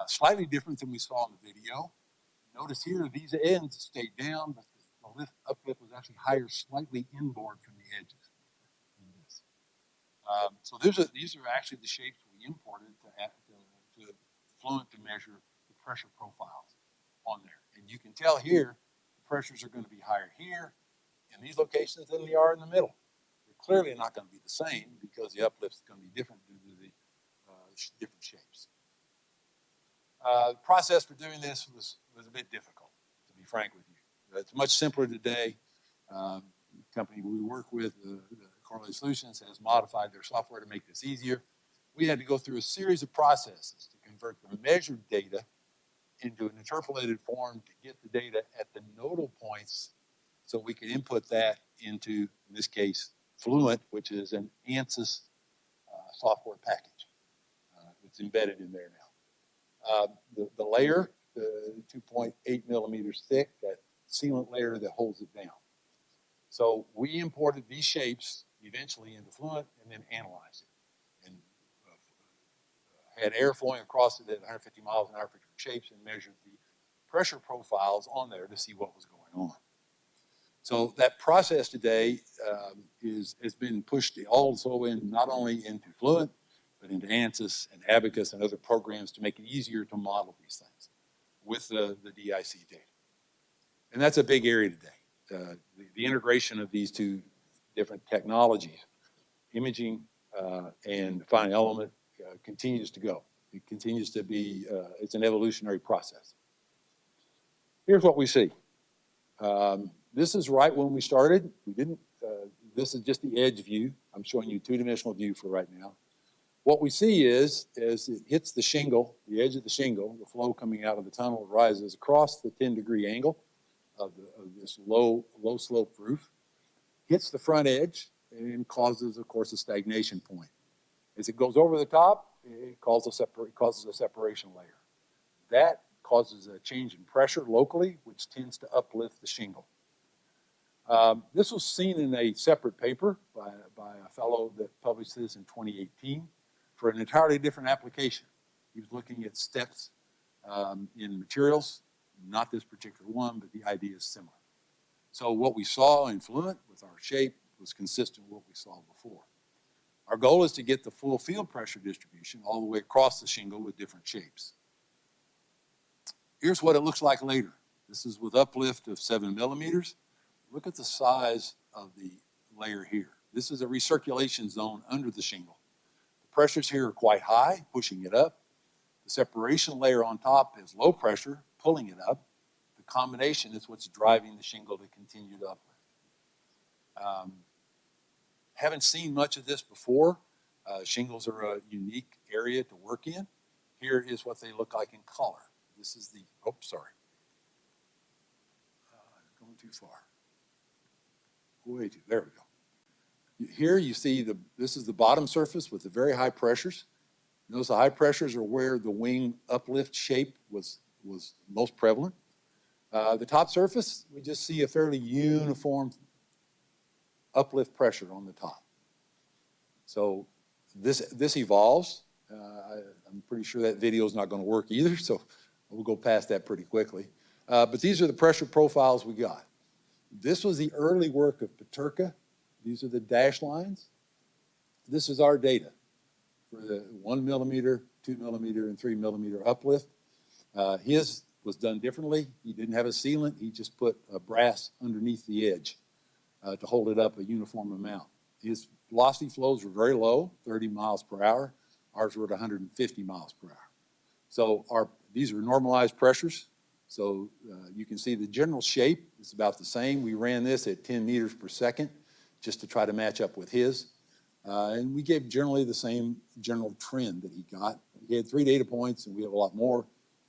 Slightly different than we saw in the video. Notice here, these ends stayed down, but the uplift was actually higher, slightly inboard from the edges than this. So these are actually the shapes we imported to Fluent to measure the pressure profiles on there. And you can tell here, the pressures are going to be higher here in these locations than they are in the middle. They're clearly not going to be the same because the uplift is going to be different due to the different shapes. The process for doing this was a bit difficult, to be frank with you. It's much simpler today. The company we work with, the Correlated Solutions, has modified their software to make this easier. We had to go through a series of processes to convert the measured data into an interpolated form to get the data at the nodal points so we could input that into, in this case, Fluent, which is an ANSYS software package. It's embedded in there now. The layer, 2.8 millimeters thick, that sealant layer that holds it down. So we imported these shapes eventually into Fluent and then analyzed it. And had air flowing across it at 150 miles an hour for different shapes and measured the pressure profiles on there to see what was going on. So that process today has been pushed also in not only into Fluent, but into ANSYS and Abacus and other programs to make it easier to model these things with the DIC data. And that's a big area today. The integration of these two different technologies, imaging and fine element, continues to go. It continues to be, it's an evolutionary process. Here's what we see. This is right when we started. We didn't, this is just the edge view. I'm showing you two-dimensional view for right now. What we see is, as it hits the shingle, the edge of the shingle, the flow coming out of the tunnel rises across the 10-degree angle of this low slope roof, hits the front edge, and causes, of course, a stagnation point. As it goes over the top, it causes a separation layer. That causes a change in pressure locally, which tends to uplift the shingle. This was seen in a separate paper by a fellow that published this in 2018 for an entirely different application. He was looking at steps in materials, not this particular one, but the idea is similar. So what we saw in Fluent with our shape was consistent with what we saw before. Our goal is to get the full field pressure distribution all the way across the shingle with different shapes. Here's what it looks like later. This is with uplift of 7 millimeters. Look at the size of the layer here. This is a recirculation zone under the shingle. The pressures here are quite high, pushing it up. The separation layer on top is low pressure, pulling it up. The combination is what's driving the shingle to continue to uplift. Haven't seen much of this before. Shingles are a unique area to work in. Here is what they look like in color. This is the, oh, sorry. Going too far. Way too, there we go. Here you see this is the bottom surface with the very high pressures. Notice the high pressures are where the wing uplift shape was most prevalent. The top surface, we just see a fairly uniform uplift pressure on the top. So this evolves. I'm pretty sure that video is not going to work either, so we'll go past that pretty quickly. But these are the pressure profiles we got. This was the early work of Peterka. These are the dash lines. This is our data for the 1 millimeter, 2 millimeter, and 3 millimeter uplift. His was done differently. He didn't have a sealant. He just put a brass underneath the edge to hold it up a uniform amount. his velocity flows were very low, 30 miles per hour. Ours were at 150 miles per hour. So these are normalized pressures. So you can see the general shape is about the same. We ran this at 10 meters per second just to try to match up with his. And we gave generally the same general trend that he got. He had 3 data points, and we have a lot more,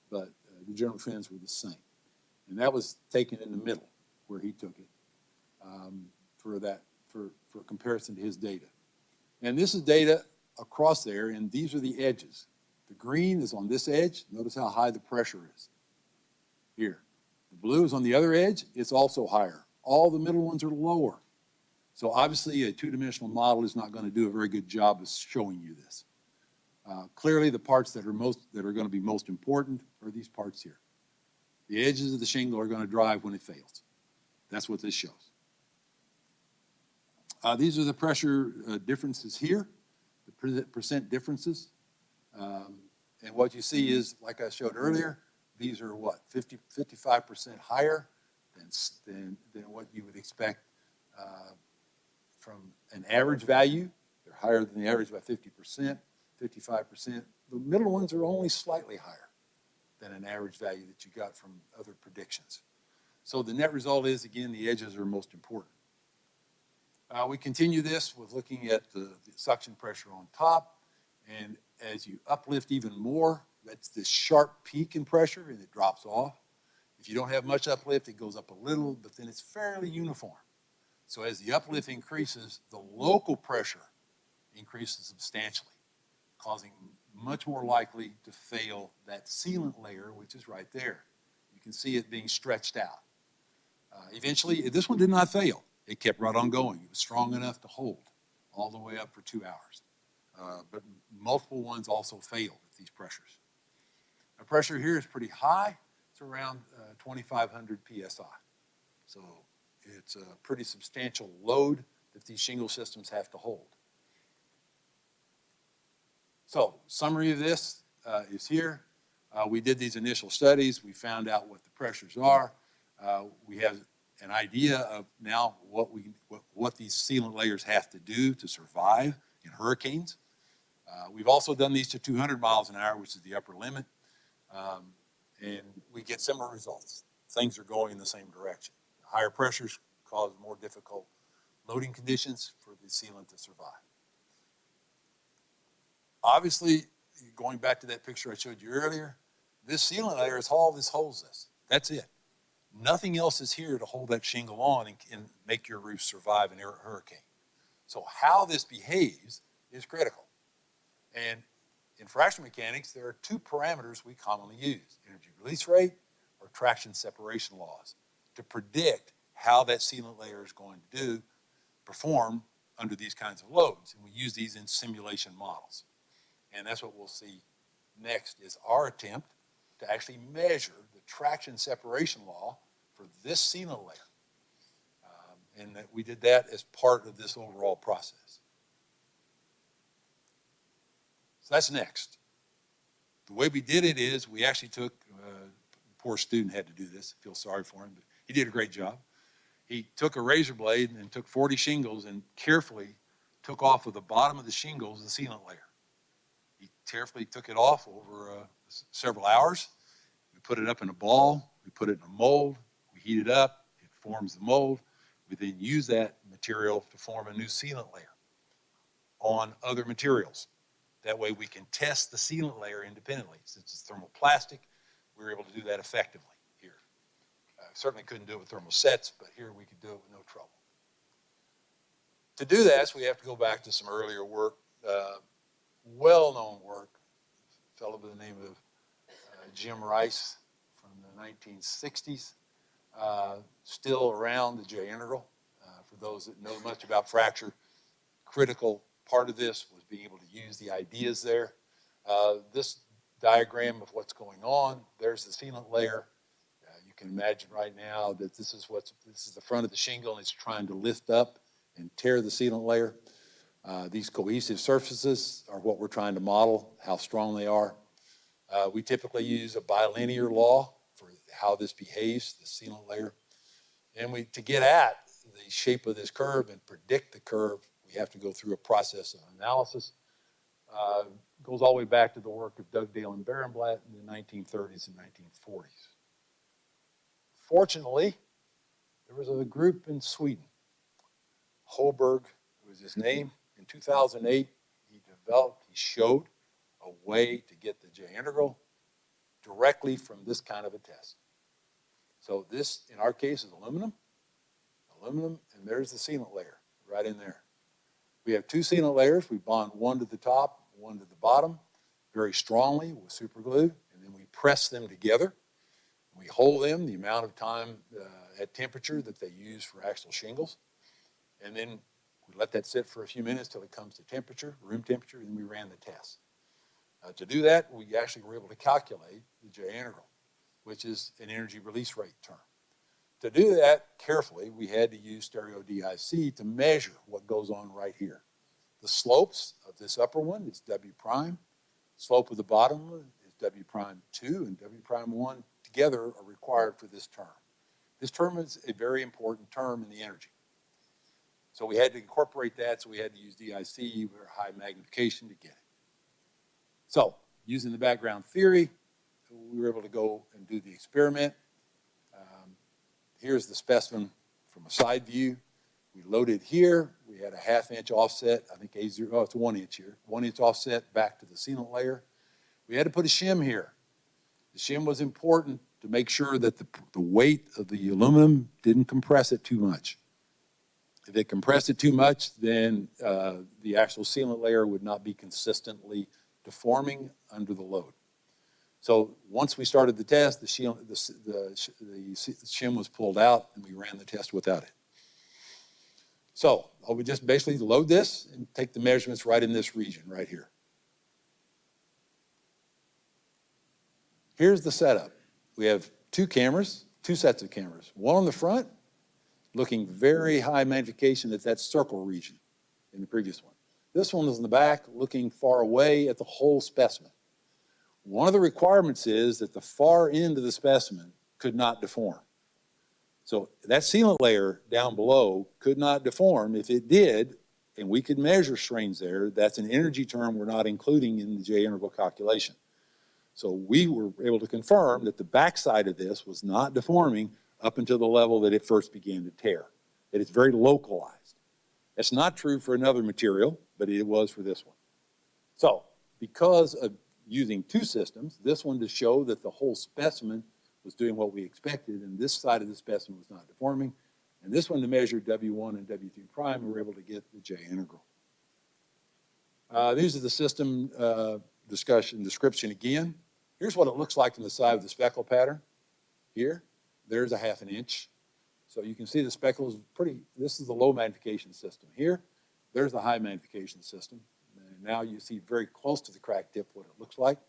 but the general trends were the same. And that was taken in the middle where he took it for comparison to his data. And this is data across there, and these are the edges. The green is on this edge. Notice how high the pressure is here. The blue is on the other edge. It's also higher. All the middle ones are lower. So obviously a two-dimensional model is not going to do a very good job of showing you this. Clearly the parts that are going to be most important are these parts here. The edges of the shingle are going to drive when it fails. That's what this shows. These are the pressure differences here, the percent differences. And what you see is, like I showed earlier, these are what, 55% higher than what you would expect from an average value. They're higher than the average by 50%, 55%. The middle ones are only slightly higher than an average value that you got from other predictions. So the net result is, again, the edges are most important. We continue this with looking at the suction pressure on top, and as you uplift even more, that's this sharp peak in pressure, and it drops off. If you don't have much uplift, it goes up a little, but then it's fairly uniform. So as the uplift increases, the local pressure increases substantially, causing much more likely to fail that sealant layer, which is right there. You can see it being stretched out. Eventually, this one did not fail. It kept right on going. It was strong enough to hold all the way up for 2 hours. But multiple ones also failed at these pressures. The pressure here is pretty high. It's around 2,500 PSI. So it's a pretty substantial load that these shingle systems have to hold. So summary of this is here. We did these initial studies. We found out what the pressures are. We have an idea of now what these sealant layers have to do to survive in hurricanes. We've also done these to 200 miles an hour, which is the upper limit, and we get similar results. Things are going in the same direction. Higher pressures cause more difficult loading conditions for the sealant to survive. Obviously, going back to that picture I showed you earlier, this sealant layer is all this holds this. That's it. Nothing else is here to hold that shingle on and make your roof survive in a hurricane. So how this behaves is critical. And in fracture mechanics, there are 2 parameters we commonly use, energy release rate or traction separation laws, to predict how that sealant layer is going to perform under these kinds of loads. And we use these in simulation models. And that's what we'll see next is our attempt to actually measure the traction separation law for this sealant layer. And that we did that as part of this overall process. So that's next. The way we did it is we actually took, poor student had to do this, I feel sorry for him, but he did a great job. He took a razor blade and took 40 shingles and carefully took off of the bottom of the shingles the sealant layer. He carefully took it off over several hours. We put it up in a ball. We put it in a mold. We heat it up. It forms the mold. We then use that material to form a new sealant layer on other materials. That way we can test the sealant layer independently. Since it's thermoplastic, we were able to do that effectively here. Certainly couldn't do it with thermal sets, but here we could do it with no trouble. To do this, we have to go back to some earlier work, well-known work, a fellow by the name of Jim Rice from the 1960s, still around, the J integral. For those that know much about fracture, critical part of this was being able to use the ideas there. This diagram of what's going on, there's the sealant layer. You can imagine right now that this is the front of the shingle, and it's trying to lift up and tear the sealant layer. These cohesive surfaces are what we're trying to model, how strong they are. We typically use a bilinear law for how this behaves, the sealant layer. And to get at the shape of this curve and predict the curve, We have to go through a process of analysis. Goes all the way back to the work of Dugdale and Barenblatt in the 1930s and 1940s. Fortunately, there was a group in Sweden, Holberg was his name. In 2008, he showed a way to get the J integral directly from this kind of a test. So this, in our case, is aluminum, and there's the sealant layer right in there. We have two sealant layers. We bond one to the top, one to the bottom, very strongly with super glue, and then we press them together. We hold them the amount of time at temperature that they use for actual shingles, and then we let that sit for a few minutes till it comes to temperature, room temperature, and then we ran the test. To do that, we actually were able to calculate the J integral, which is an energy release rate term. To do that carefully, we had to use stereo DIC to measure what goes on right here. The slopes of this upper one is W prime. Slope of the bottom one is W prime 2 and W prime 1 together are required for this term. This term is a very important term in the energy. So we had to incorporate that, so we had to use DIC or high magnification to get it. So using the background theory, we were able to go and do the experiment. Here's the specimen from a side view. We loaded here. We had a 1/2 inch offset. I think A0, oh, it's 1 inch here. 1 inch offset back to the sealant layer. We had to put a shim here. The shim was important to make sure that the weight of the aluminum didn't compress it too much. If it compressed it too much, then the actual sealant layer would not be consistently deforming under the load. So once we started the test, the shim was pulled out and we ran the test without it. So we just basically load this and take the measurements right in this region right here. Here's the setup. We have two sets of cameras. One on the front, looking very high magnification at that circle region in the previous one. This one is in the back, looking far away at the whole specimen. One of the requirements is that the far end of the specimen could not deform. So that sealant layer down below could not deform. If it did, and we could measure strains there, that's an energy term we're not including in the J integral calculation. So we were able to confirm that the backside of this was not deforming up until the level that it first began to tear, that it's very localized. That's not true for another material, but it was for this one. So because of using two systems, this one to show that the whole specimen was doing what we expected, and this side of the specimen was not deforming, and this one to measure W1 and W3 prime, we were able to get the J integral. These are the system description again. Here's what it looks like on the side of the speckle pattern. Here, there's a 1/2 inch. So you can see the speckles this is the low magnification system. Here, there's the high magnification system. And now you see very close to the crack tip what it looks like.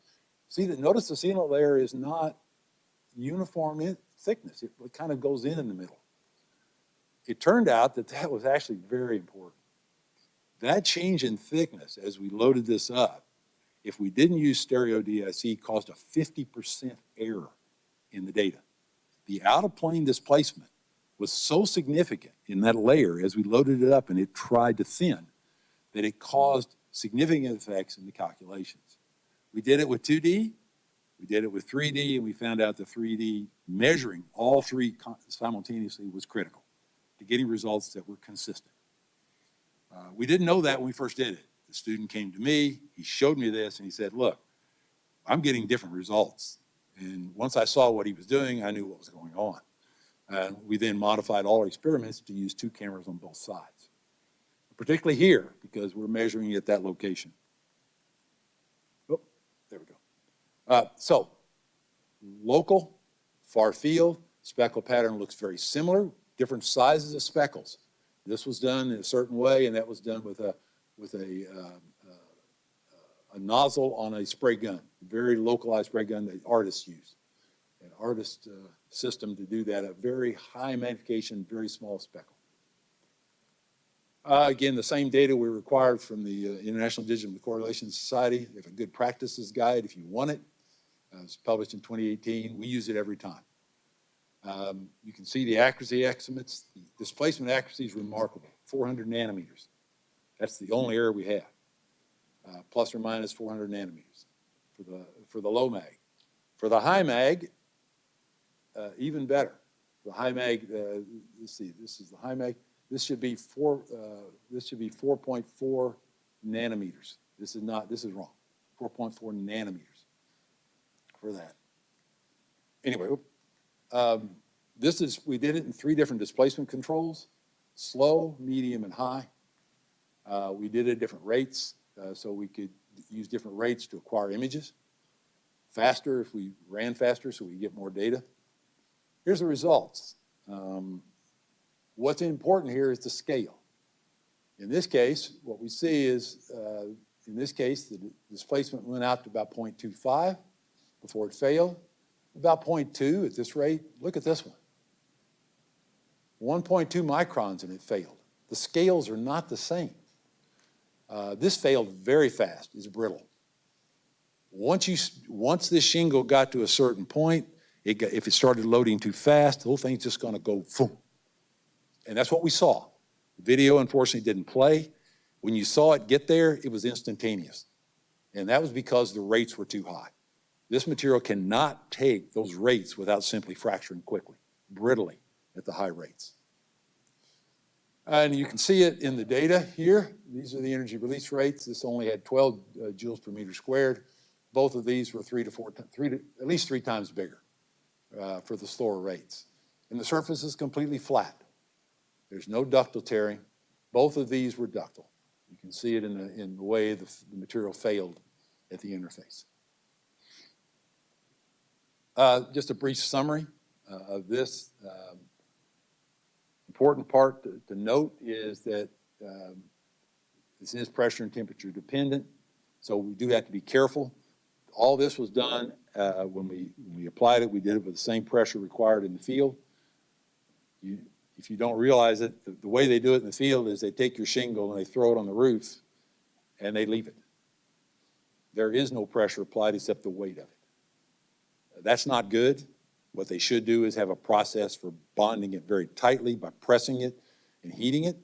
Notice the sealant layer is not uniform in thickness. It kind of goes in the middle. It turned out that was actually very important. That change in thickness as we loaded this up, if we didn't use stereo DIC, caused a 50% error in the data. The out-of-plane displacement was so significant in that layer as we loaded it up and it tried to thin that it caused significant effects in the calculations. We did it with 2D, we did it with 3D, and we found out the 3D measuring all three simultaneously was critical to getting results that were consistent. We didn't know that when we first did it. The student came to me, he showed me this, and he said, look, I'm getting different results. And once I saw what he was doing, I knew what was going on. We then modified all our experiments to use two cameras on both sides, particularly here, because we're measuring at that location. Oh, there we go. So, local, far field, speckle pattern looks very similar, different sizes of speckles. This was done in a certain way, and that was done with a nozzle on a spray gun, very localized spray gun that artists use. An artist system to do that, a very high magnification, very small speckle. Again, the same data we required from the International Digital Correlation Society. They have a good practices guide if you want it. It was published in 2018. We use it every time. You can see the accuracy estimates. The displacement accuracy is remarkable, 400 nanometers. That's the only error we have, plus or minus 400 nanometers for the low mag. For the high mag, even better. The high mag, let's see, this is the high mag. This should be 4.4 nanometers. This is wrong. 4.4 nanometers for that. Anyway, we did it in 3 different displacement controls: slow, medium, and high. We did it at different rates, so we could use different rates to acquire images. Faster if we ran faster, so we get more data. Here's the results. What's important here is the scale. In this case, what we see is, in this case, the displacement went out to about 0.25 before it failed. About 0.2 at this rate. Look at this one. 1.2 microns and it failed. The scales are not the same. This failed very fast. It's brittle. Once this shingle got to a certain point, if it started loading too fast, the whole thing's just going to go boom. And that's what we saw. The video, unfortunately, didn't play. When you saw it get there, it was instantaneous. And that was because the rates were too high. This material cannot take those rates without simply fracturing quickly, brittly at the high rates. And you can see it in the data here. These are the energy release rates. This only had 12 joules per meter squared. Both of these were at least 3 times bigger for the slower rates. And the surface is completely flat. There's no ductile tearing. Both of these were ductile. You can see it in the way the material failed at the interface. Just a brief summary of this. Important part to note is that this is pressure and temperature dependent, so we do have to be careful. All this was done when we applied it. We did it with the same pressure required in the field. If you don't realize it, the way they do it in the field is they take your shingle and they throw it on the roof and they leave it. There is no pressure applied except the weight of it. That's not good. What they should do is have a process for bonding it very tightly by pressing it and heating it.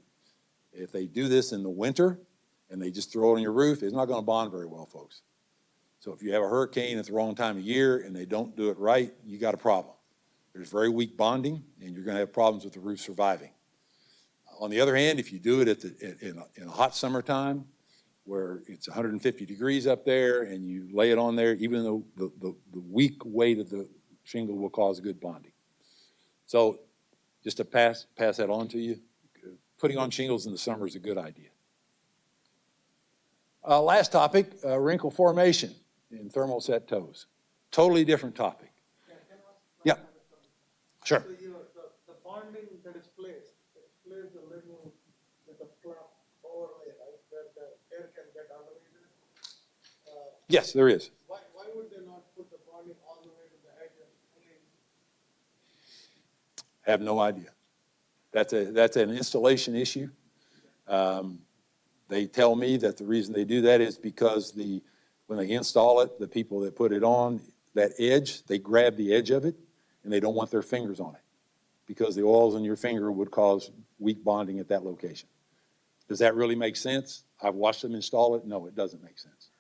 If they do this in the winter and they just throw it on your roof, it's not going to bond very well, folks. So if you have a hurricane at the wrong time of year and they don't do it right, you got a problem. There's very weak bonding, and you're going to have problems with the roof surviving. On the other hand, if you do it in a hot summertime, where it's 150 degrees up there, and you lay it on there, even though the weak weight of the shingle will cause good bonding. So just to pass that on to you, putting on shingles in the summer is a good idea. Last topic, wrinkle formation in thermoset toes. Totally different topic. Yeah. Sure. So the bonding that is placed a little with a flap overlay, right, where the air can get underneath it? Yes, there is. Why would they not put the bonding all the way to the edge and Have no idea. That's an installation issue. They tell me that the reason they do that is because when they install it, the people that put it on, that edge, they grab the edge of it, and they don't want their fingers on it because the oils in your finger would cause weak bonding at that location. Does that really make sense? I've watched them install it. No, it doesn't make sense.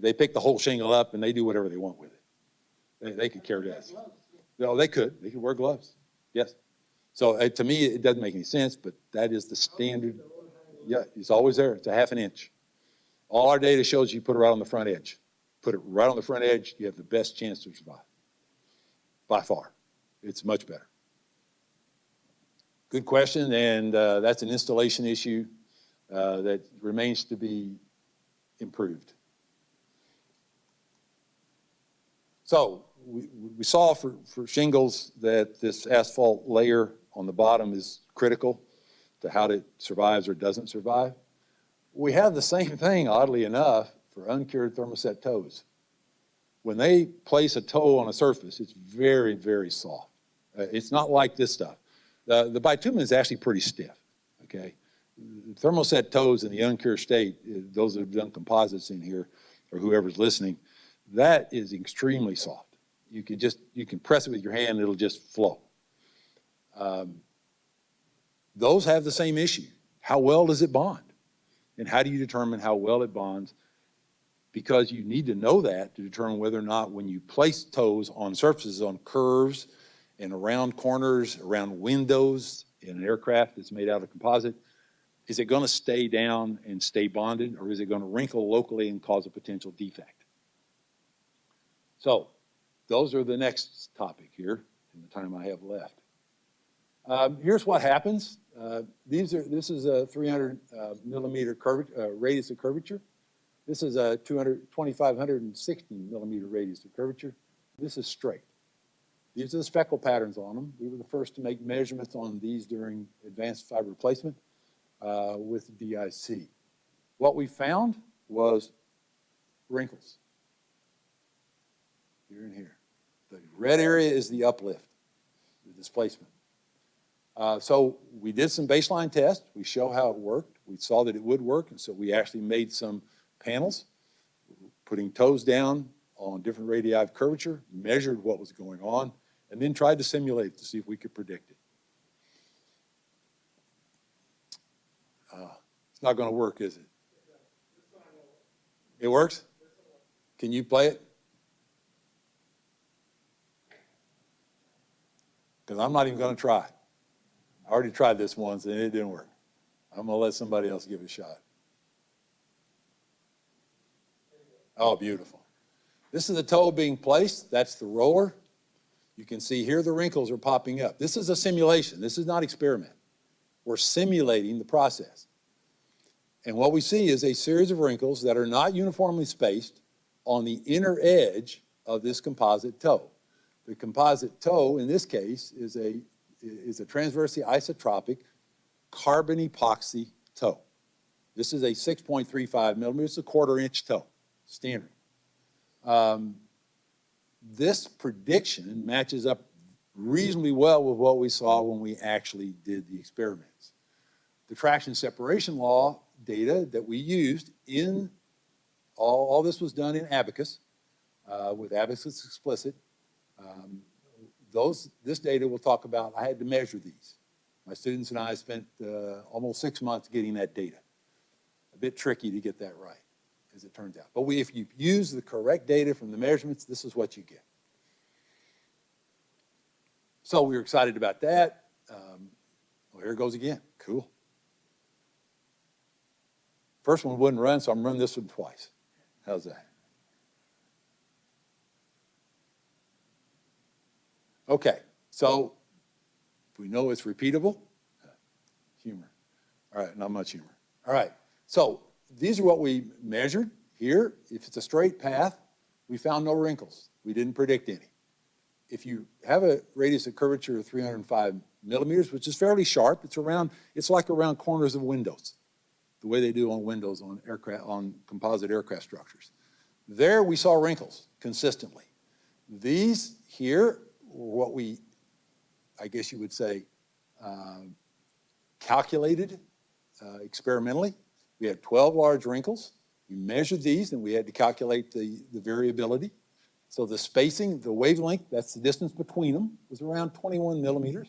They pick the whole shingle up and they do whatever they want with it. They could care less. No, they could wear gloves. Yes. So to me, it doesn't make any sense, but that is the standard. Yeah, it's always there. It's a ½ inch. All our data shows you put it right on the front edge. Put it right on the front edge, you have the best chance to survive. By far. It's much better. Good question, and that's an installation issue that remains to be improved. So we saw for shingles that this asphalt layer on the bottom is critical to how it survives or doesn't survive. We have the same thing, oddly enough, for uncured thermoset toes. When they place a toe on a surface, it's very, very soft. It's not like this stuff. The bitumen is actually pretty stiff, okay? Thermoset toes in the uncured state, those that have done composites in here, or whoever's listening, that is extremely soft. You can press it with your hand, and it'll just flow. Those have the same issue. How well does it bond? And how do you determine how well it bonds? Because you need to know that to determine whether or not when you place toes on surfaces, on curves and around corners, around windows in an aircraft that's made out of composite, is it going to stay down and stay bonded, or is it going to wrinkle locally and cause a potential defect? So those are the next topic here in the time I have left. Here's what happens. This is a 300 millimeter radius of curvature. This is a 2,560 millimeter radius of curvature. This is straight. These are the speckle patterns on them. We were the first to make measurements on these during advanced fiber replacement with DIC. What we found was wrinkles here and here. The red area is the uplift, the displacement. So we did some baseline tests. We show how it worked. We saw that it would work, and so we actually made some panels, putting toes down on different radii of curvature, measured what was going on, and then tried to simulate it to see if we could predict it. It's not going to work, is it? It works? Can you play it? Because I'm not even going to try. I already tried this once and it didn't work. I'm going to let somebody else give it a shot. Oh, beautiful. This is the toe being placed. That's the roller. You can see here the wrinkles are popping up. This is a simulation. This is not experiment. We're simulating the process. And what we see is a series of wrinkles that are not uniformly spaced on the inner edge of this composite toe. The composite toe, in this case, is a transversely isotropic carbon epoxy toe. This is a 6.35 millimeters, a quarter-inch toe, standard. This prediction matches up reasonably well with what we saw when we actually did the experiments. The traction separation law data that we used in, all this was done in Abacus, with Abacus Explicit. This data we'll talk about, I had to measure these. My students and I spent almost 6 months getting that data. A bit tricky to get that right, as it turns out. But if you use the correct data from the measurements, this is what you get. So we were excited about that. Well, here it goes again. Cool. First one wouldn't run, so I'm running this one twice. How's that? Okay, so we know it's repeatable. Humor. All right, not much humor. All right, so these are what we measured here. If it's a straight path, we found no wrinkles. We didn't predict any. If you have a radius of curvature of 305 millimeters, which is fairly sharp, it's like around corners of windows, the way they do on windows on aircraft, on composite aircraft structures. There we saw wrinkles consistently. These here were what we, I guess you would say, calculated experimentally. We had 12 large wrinkles. We measured these and we had to calculate the variability. So the spacing, the wavelength, that's the distance between them, was around 21 millimeters.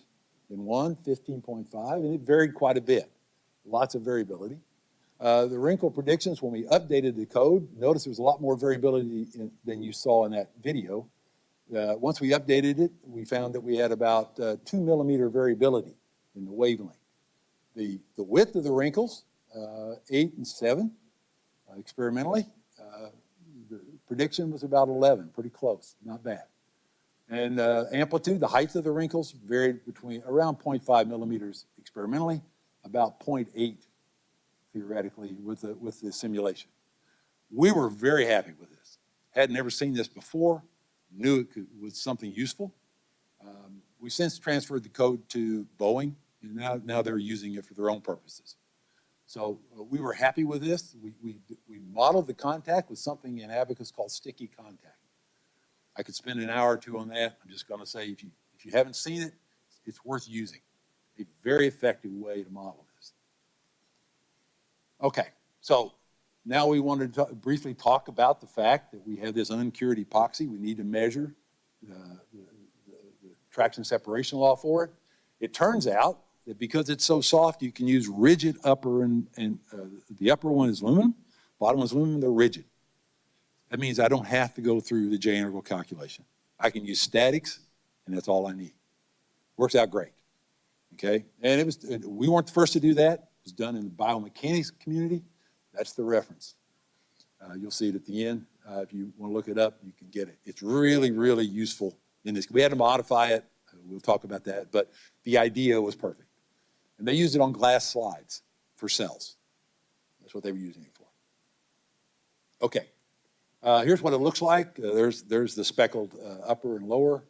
In one, 15.5, and it varied quite a bit. Lots of variability. The wrinkle predictions, when we updated the code, notice there was a lot more variability than you saw in that video. Once we updated it, we found that we had about 2 millimeter variability in the wavelength. The width of the wrinkles, 8 and 7, experimentally. The prediction was about 11, pretty close, not bad. And amplitude, the height of the wrinkles varied between around 0.5 millimeters experimentally, about 0.8 theoretically with the simulation. We were very happy with this. Had never seen this before, knew it was something useful. We since transferred the code to Boeing, and now they're using it for their own purposes. So we were happy with this. We modeled the contact with something in Abacus called sticky contact. I could spend an hour or two on that. I'm just going to say if you haven't seen it, it's worth using. A very effective way to model this. Okay, so now we wanted to briefly talk about the fact that we have this uncured epoxy. We need to measure the traction separation law for it. It turns out that because it's so soft, you can use rigid upper and the upper one is aluminum, bottom one is aluminum, they're rigid. That means I don't have to go through the J integral calculation. I can use statics, and that's all I need. Works out great, okay? And we weren't the first to do that. It was done in the biomechanics community. That's the reference. You'll see it at the end. If you want to look it up, you can get it. It's really, really useful in this. We had to modify it. We'll talk about that, but the idea was perfect. And they used it on glass slides for cells. That's what they were using it for. Okay, here's what it looks like. There's the speckled upper and lower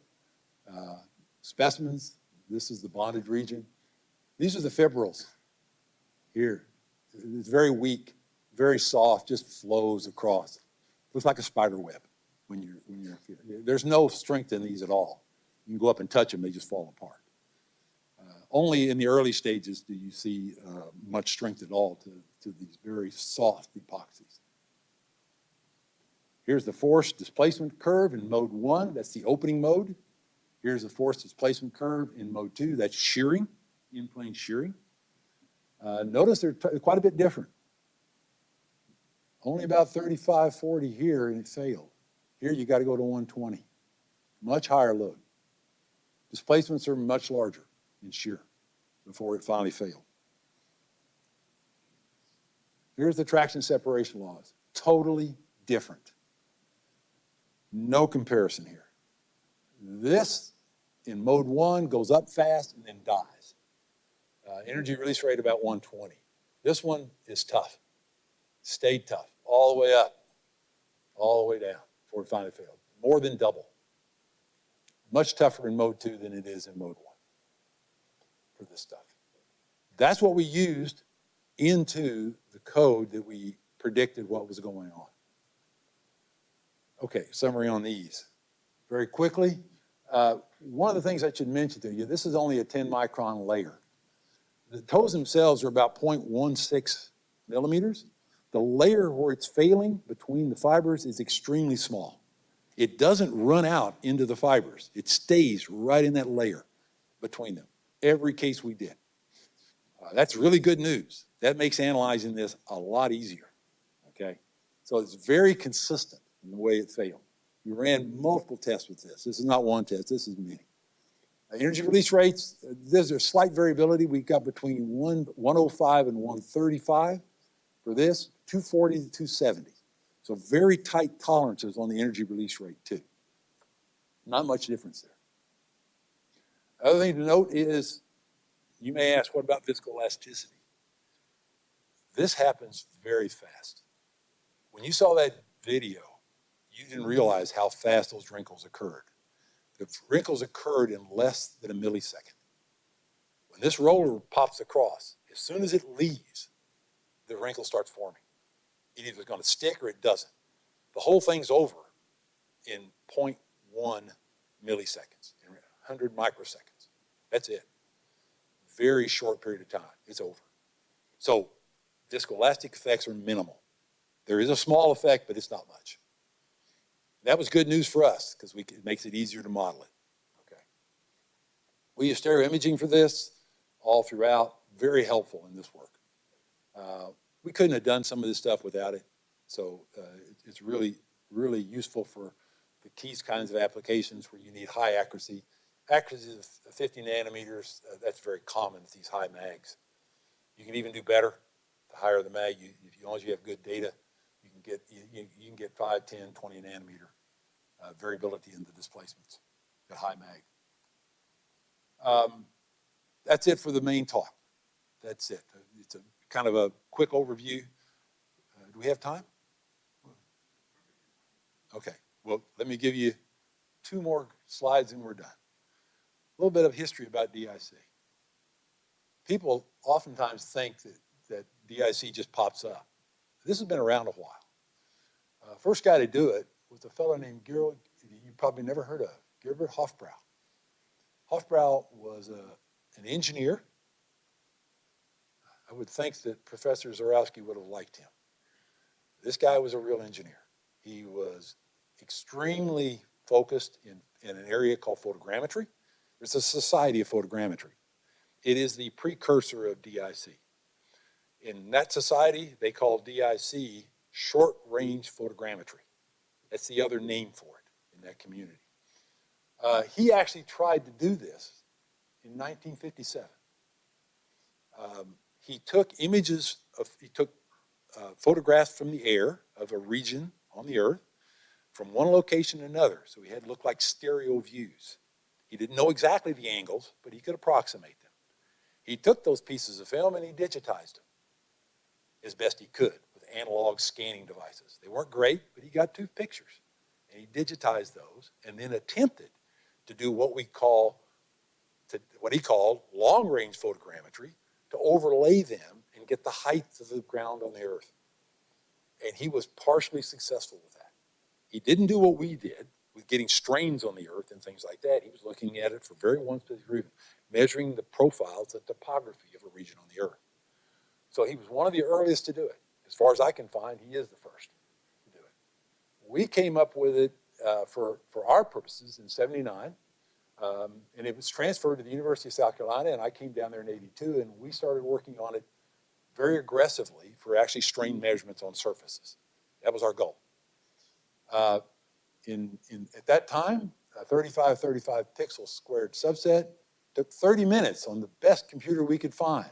specimens. This is the bonded region. These are the fibrils here. It's very weak, very soft, just flows across. Looks like a spider web when you're there's no strength in these at all. You can go up and touch them, they just fall apart. Only in the early stages do you see much strength at all to these very soft epoxies. Here's the force displacement curve in mode 1. That's the opening mode. Here's the force displacement curve in mode 2. That's shearing, in-plane shearing. Notice they're quite a bit different. Only about 35, 40 here, and it failed. Here you got to go to 120. Much higher load. Displacements are much larger in shear before it finally failed. Here's the traction separation laws. Totally different. No comparison here. This, in mode 1, goes up fast and then dies. Energy release rate about 120. This one is tough. Stayed tough all the way up, all the way down before it finally failed. More than double. Much tougher in mode 2 than it is in mode 1 for this stuff. That's what we used into the code that we predicted what was going on. Okay, summary on these. Very quickly, one of the things I should mention to you, this is only a 10 micron layer. The toes themselves are about 0.16 millimeters. The layer where it's failing between the fibers is extremely small. It doesn't run out into the fibers. It stays right in that layer between them. Every case we did. That's really good news. That makes analyzing this a lot easier, okay? So it's very consistent in the way it failed. We ran multiple tests with this. This is not one test, this is many. Energy release rates, there's a slight variability. We got between 105 and 135 for this, 240 to 270. So very tight tolerances on the energy release rate too. Not much difference there. Other thing to note is, you may ask, what about viscoelasticity? This happens very fast. When you saw that video, you didn't realize how fast those wrinkles occurred. The wrinkles occurred in less than a millisecond. When this roller pops across, as soon as it leaves, the wrinkle starts forming. It either is going to stick or it doesn't. The whole thing's over in 0.1 milliseconds, in 100 microseconds. That's it. Very short period of time, it's over. So viscoelastic effects are minimal. There is a small effect, but it's not much. That was good news for us because it makes it easier to model it. Okay. We use stereo imaging for this all throughout. Very helpful in this work. We couldn't have done some of this stuff without it. So it's really, really useful for these kinds of applications where you need high accuracy. Accuracy of 50 nanometers, that's very common with these high mags. You can even do better. The higher the mag, as long as you have good data, you can get 5, 10, 20 nanometer variability in the displacements at high mag. That's it for the main talk. That's it. It's a kind of a quick overview. Do we have time? Okay, well, let me give you 2 more slides and we're done. A little bit of history about DIC. People oftentimes think that DIC just pops up. This has been around a while. First guy to do it was a fellow named Gerald, you probably never heard of, Gerhard Hofbrau. Hofbrau was an engineer. I would think that Professor Zorowski would have liked him. This guy was a real engineer. He was extremely focused in an area called photogrammetry. There's a society of photogrammetry. It is the precursor of DIC. In that society, they call DIC short-range photogrammetry. That's the other name for it in that community. He actually tried to do this in 1957. He took photographs from the air of a region on the Earth from one location to another, so he had to look like stereo views. He didn't know exactly the angles, but he could approximate them. He took those pieces of film and he digitized them as best he could with analog scanning devices. They weren't great, but he got 2 pictures, and he digitized those and then attempted to do what he called long-range photogrammetry, to overlay them and get the height of the ground on the Earth. And he was partially successful with that. He didn't do what we did with getting strains on the Earth and things like that. He was looking at it for very one specific reason, measuring the profiles, the topography of a region on the Earth. So he was one of the earliest to do it. As far as I can find, he is the first to do it. We came up with it for our purposes in '79, and it was transferred to the University of South Carolina, and I came down there in '82, and we started working on it very aggressively for actually strain measurements on surfaces. That was our goal. At that time, a 35 pixel squared subset took 30 minutes on the best computer we could find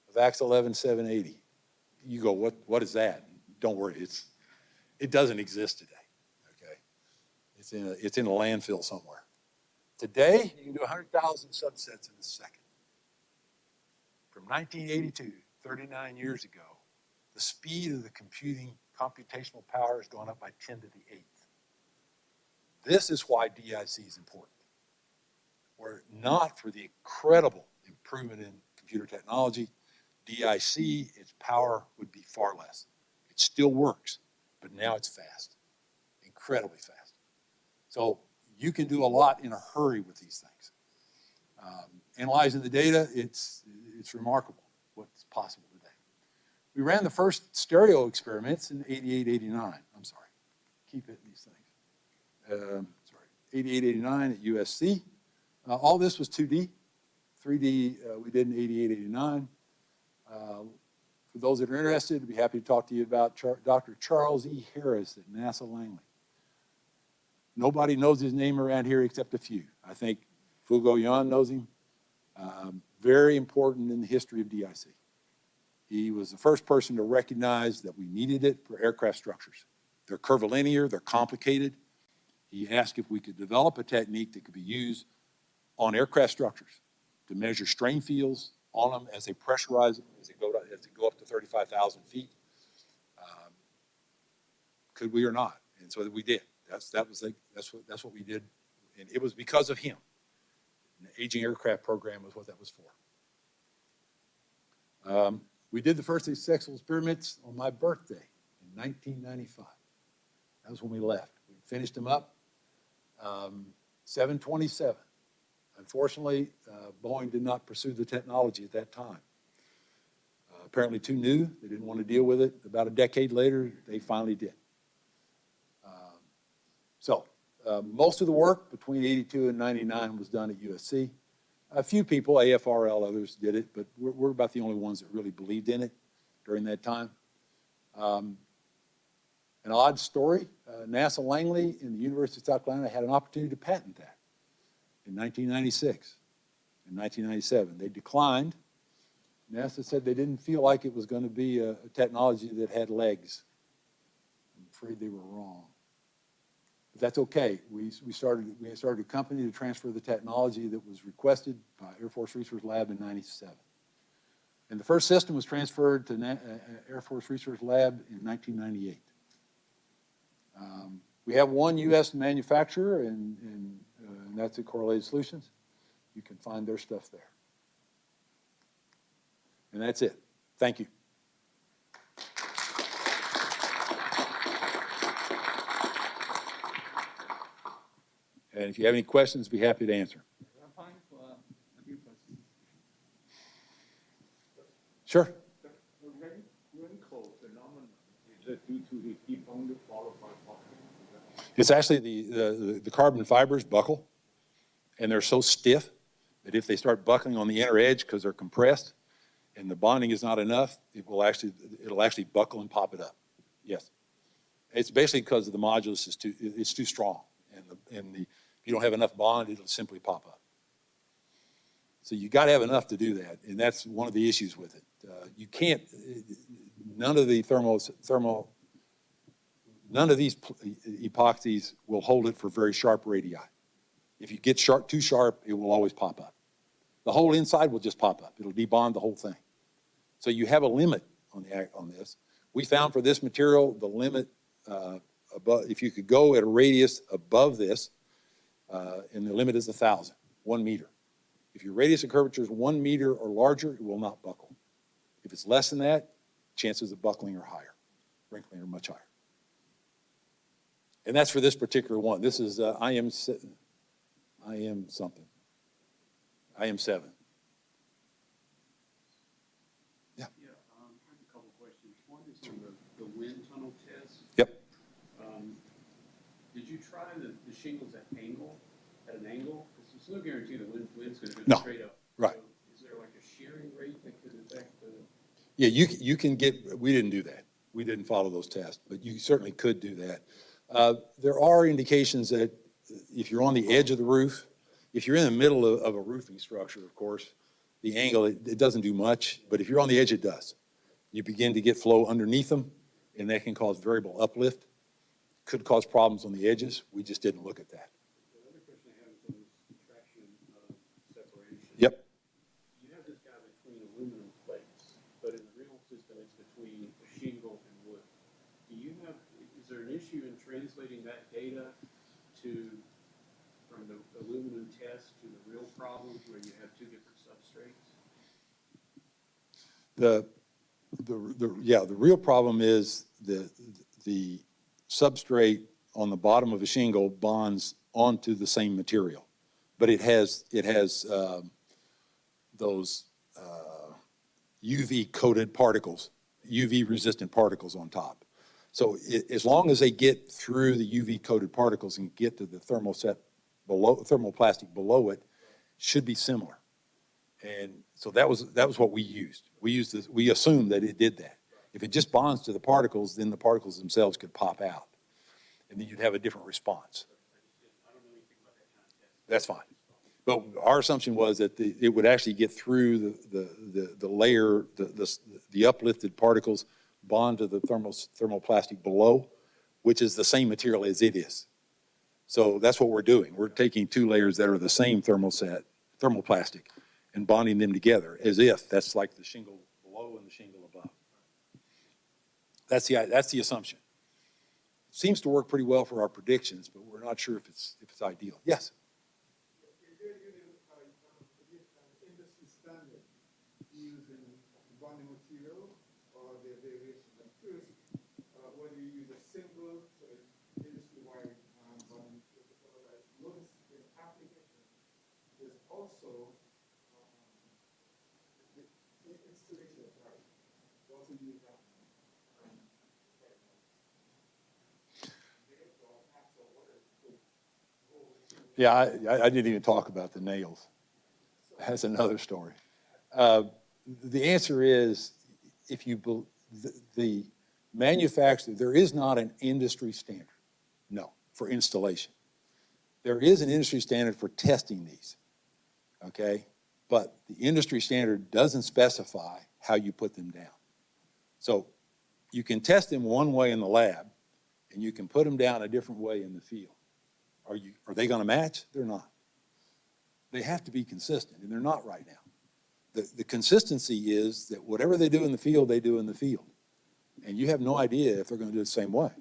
of AX 11780. You go, what is that? Don't worry, it doesn't exist today. Okay, it's in a landfill somewhere. Today, you can do 100,000 subsets in a second. From 1982, 39 years ago, the speed of the computational power has gone up by 10 to the 8th. This is why DIC is important. Were it not for the incredible improvement in computer technology, DIC, its power would be far less. It still works, but now it's fast, incredibly fast. So you can do a lot in a hurry with these things. Analyzing the data, it's remarkable what's possible today. We ran the first stereo experiments in '88, '89. I'm sorry, keep hitting these things. 88, '89 at USC. All this was 2D. 3D we did in '88, '89. For those that are interested, I'd be happy to talk to you about Dr. Charles E. Harris at NASA Langley. Nobody knows his name around here except a few. I think Fugo Yan knows him. Very important in the history of DIC. He was the first person to recognize that we needed it for aircraft structures. They're curvilinear, they're complicated. He asked if we could develop a technique that could be used on aircraft structures to measure strain fields on them as they pressurize them, as they go up to 35,000 feet. Could we or not? And so we did. That's what we did, and it was because of him. And the aging aircraft program was what that was for. We did the first successful experiments on my birthday in 1995. That was when we left. We finished them up. 727. Unfortunately, Boeing did not pursue the technology at that time. Apparently too new. They didn't want to deal with it. About a decade later, they finally did. Most of the work between '82 and '99 was done at USC. A few people, AFRL, others did it, but we're about the only ones that really believed in it during that time. An odd story, NASA Langley and the University of South Carolina had an opportunity to patent that in 1996. In 1997, they declined. NASA said they didn't feel like it was going to be a technology that had legs. I'm afraid they were wrong. But that's okay. We started a company to transfer the technology that was requested by Air Force Research Lab in '97. And the first system was transferred to Air Force Research Lab in 1998. We have one U.S. manufacturer, and that's at Correlated Solutions. You can find their stuff there. And that's it. Thank you. And if you have any questions, be happy to answer. Sure. The wrinkle phenomenon, is it due to the deep bonded qualified pocket? It's actually the carbon fibers buckle, and they're so stiff But if they start buckling on the inner edge because they're compressed and the bonding is not enough, it'll actually buckle and pop it up. Yes. It's basically because the modulus is too strong. And if you don't have enough bond, it'll simply pop up. So you got to have enough to do that, and that's one of the issues with it. You can't. None of the none of these epoxies will hold it for very sharp radii. If you get too sharp, it will always pop up. The whole inside will just pop up. It'll debond the whole thing. So you have a limit on this. We found for this material the limit above. If you could go at a radius above this, and the limit is 1 meter. If your radius of curvature is 1 meter or larger, it will not buckle. If it's less than that, chances of buckling are higher, wrinkling are much higher. And that's for this particular one. This is IM something. IM7. Yeah. Yeah, I have a couple questions. One is on the wind tunnel test. Yep. Did you try the shingles at an angle? Because there's no guarantee the wind's going to go No. straight up. Right. So is there like a shearing rate that could affect the? Yeah, you can get, we didn't do that. We didn't follow those tests, but you certainly could do that. There are indications that if you're on the edge of the roof, if you're in the middle of a roofing structure, of course, the angle, it doesn't do much, but if you're on the edge, it does. You begin to get flow underneath them, and that can cause variable uplift. Could cause problems on the edges. We just didn't look at that. The other question I have is on this traction separation. Yep. You have this guy between aluminum plates, but in the real system, it's between a shingle and wood. Is there an issue in translating that data from the aluminum test to the real problems where you have two different substrates? The real problem is the substrate on the bottom of a shingle bonds onto the same material, but it has those UV coated particles, UV resistant particles on top. So as long as they get through the UV coated particles and get to the thermoplastic below it, should be similar. And so that was what we used. We assumed that it did that. If it just bonds to the particles, then the particles themselves could pop out, and then you'd have a different response. That's fine. But our assumption was that it would actually get through the layer, the uplifted particles bond to the thermoplastic below, which is the same material as it is. So that's what we're doing. We're taking two layers that are the same thermoplastic, and bonding them together as if that's like the shingle below and the shingle above. That's the assumption. It seems to work pretty well for our predictions, but we're not sure if it's ideal. Yes. Is there an industry standard using bonding material or the variation? Like first, whether you use a single industry-wide bonding material, because I noticed in application, there's also the installation, right? You also use that. Yeah, I didn't even talk about the nails. That's another story. The answer is, the manufacturer, there is not an industry standard, no, for installation. There is an industry standard for testing these, okay? But the industry standard doesn't specify how you put them down. So you can test them one way in the lab, and you can put them down a different way in the field. Are they going to match? They're not. They have to be consistent, and they're not right now. The consistency is that whatever they do in the field, they do in the field. And you have no idea if they're going to do it the same way.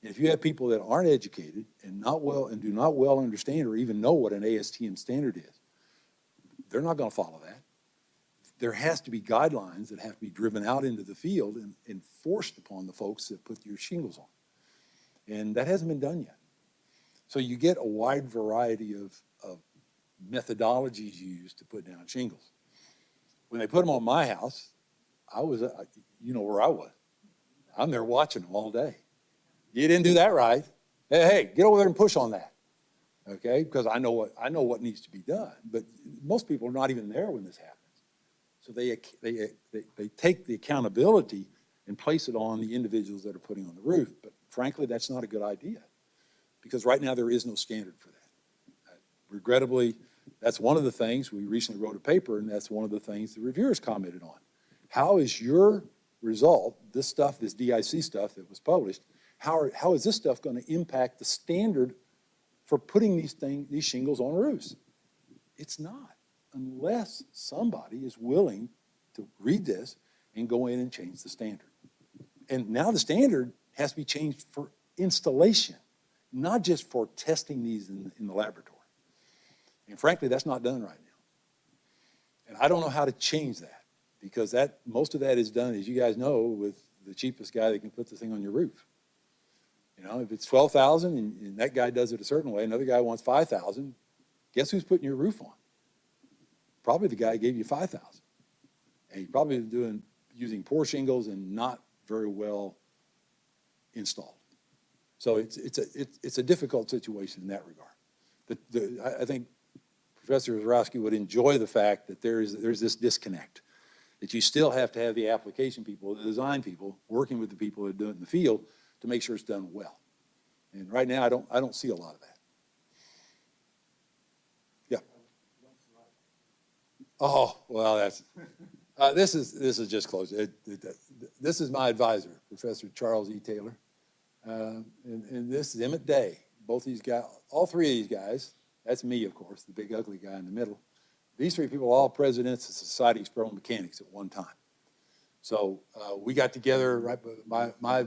And if you have people that aren't educated and do not well understand or even know what an ASTM standard is, they're not going to follow that. There has to be guidelines that have to be driven out into the field and forced upon the folks that put your shingles on. And that hasn't been done yet. So you get a wide variety of methodologies used to put down shingles. When they put them on my house, you know where I was. I'm there watching them all day. You didn't do that right. Hey, get over there and push on that. okay? Because I know what needs to be done, but most people are not even there when this happens. So they take the accountability and place it on the individuals that are putting on the roof. But frankly, that's not a good idea, because right now there is no standard for that. Regrettably, that's one of the things, we recently wrote a paper, and that's one of the things the reviewers commented on. How is your result, this stuff, this DIC stuff that was published, how is this stuff going to impact the standard for putting these shingles on roofs? It's not, unless somebody is willing to read this and go in and change the standard. And now the standard has to be changed for installation, not just for testing these in the laboratory. And frankly, that's not done right now. And I don't know how to change that, because most of that is done, as you guys know, with the cheapest guy that can put the thing on your roof. You know, if it's $12,000 and that guy does it a certain way, another guy wants $5,000, guess who's putting your roof on? Probably the guy who gave you $5,000. And he's probably using poor shingles and not very well installed. So it's a difficult situation in that regard. I think Professor Zorowski would enjoy the fact that there's this disconnect, that you still have to have the application people, the design people, working with the people that do it in the field to make sure it's done well. And right now, I don't see a lot of that. Yeah. Oh, well, that's this is just close. This is my advisor, Professor Charles E. Taylor, and this is Emmett Day. Both these guys, all three of these guys. That's me, of course, the big ugly guy in the middle. These three people are all presidents of Society of Experimental Mechanics at one time. So we got together, right, my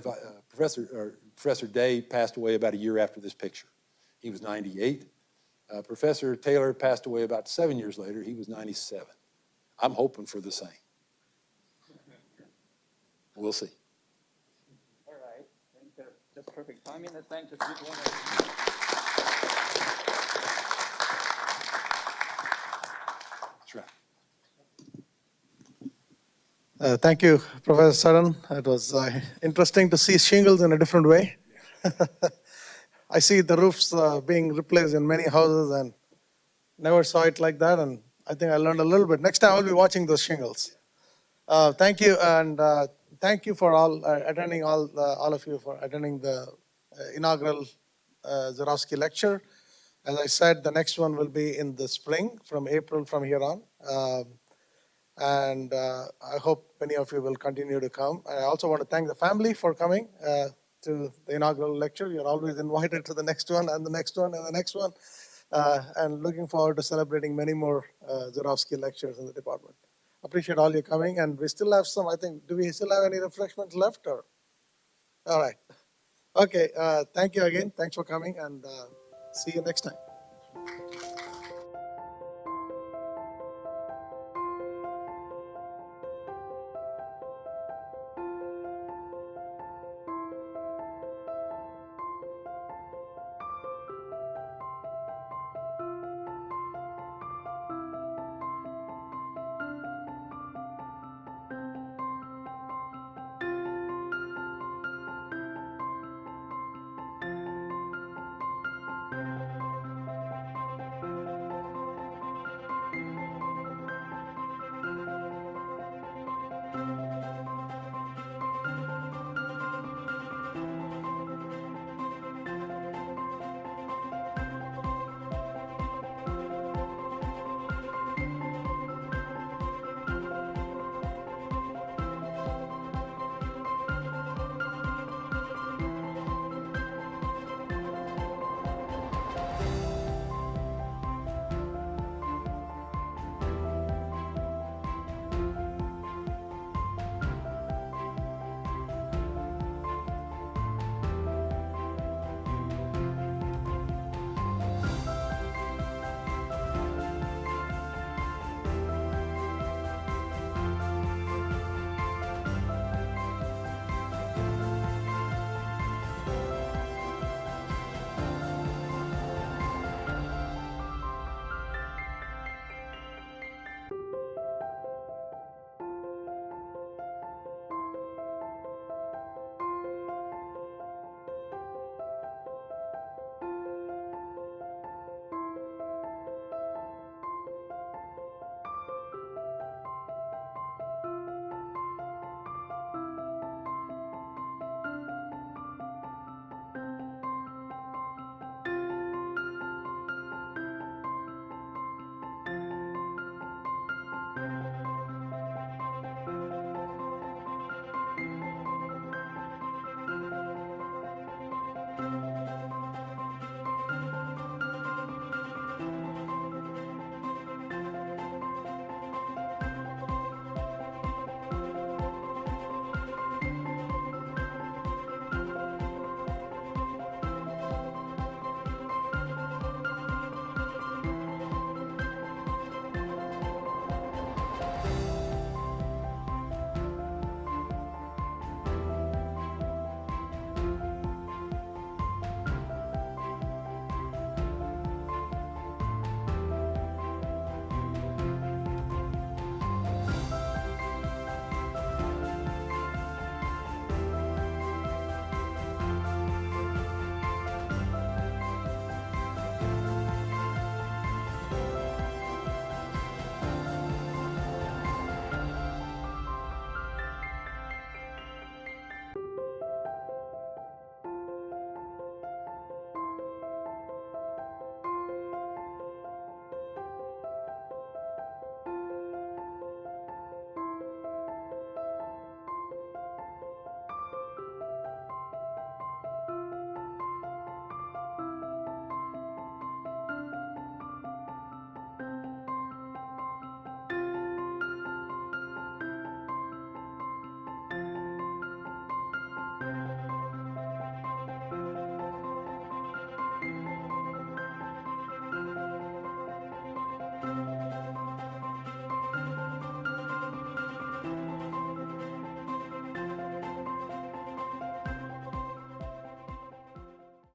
Professor Day passed away about a year after this picture. He was 98. Professor Taylor passed away about 7 years later. He was 97. I'm hoping for the same. We'll see. All right. I think that's just perfect timing. Let's thank the speaker. Thank you, Professor Sutton. It was interesting to see shingles in a different way. I see the roofs being replaced in many houses and never saw it like that, and I think I learned a little bit. Next time I'll be watching those shingles. Thank you, and thank you for attending, all of you for attending the inaugural Zorowski lecture. As I said, the next one will be in the spring, from April from here on. And I hope many of you will continue to come. I also want to thank the family for coming to the inaugural lecture. You're always invited to the next one and the next one and the next one. And looking forward to celebrating many more Zorowski lectures in the department. Appreciate all you coming. And we still have some, I think, do we still have any refreshments left? Or? All right. Okay, thank you again. Thanks for coming, and see you next time.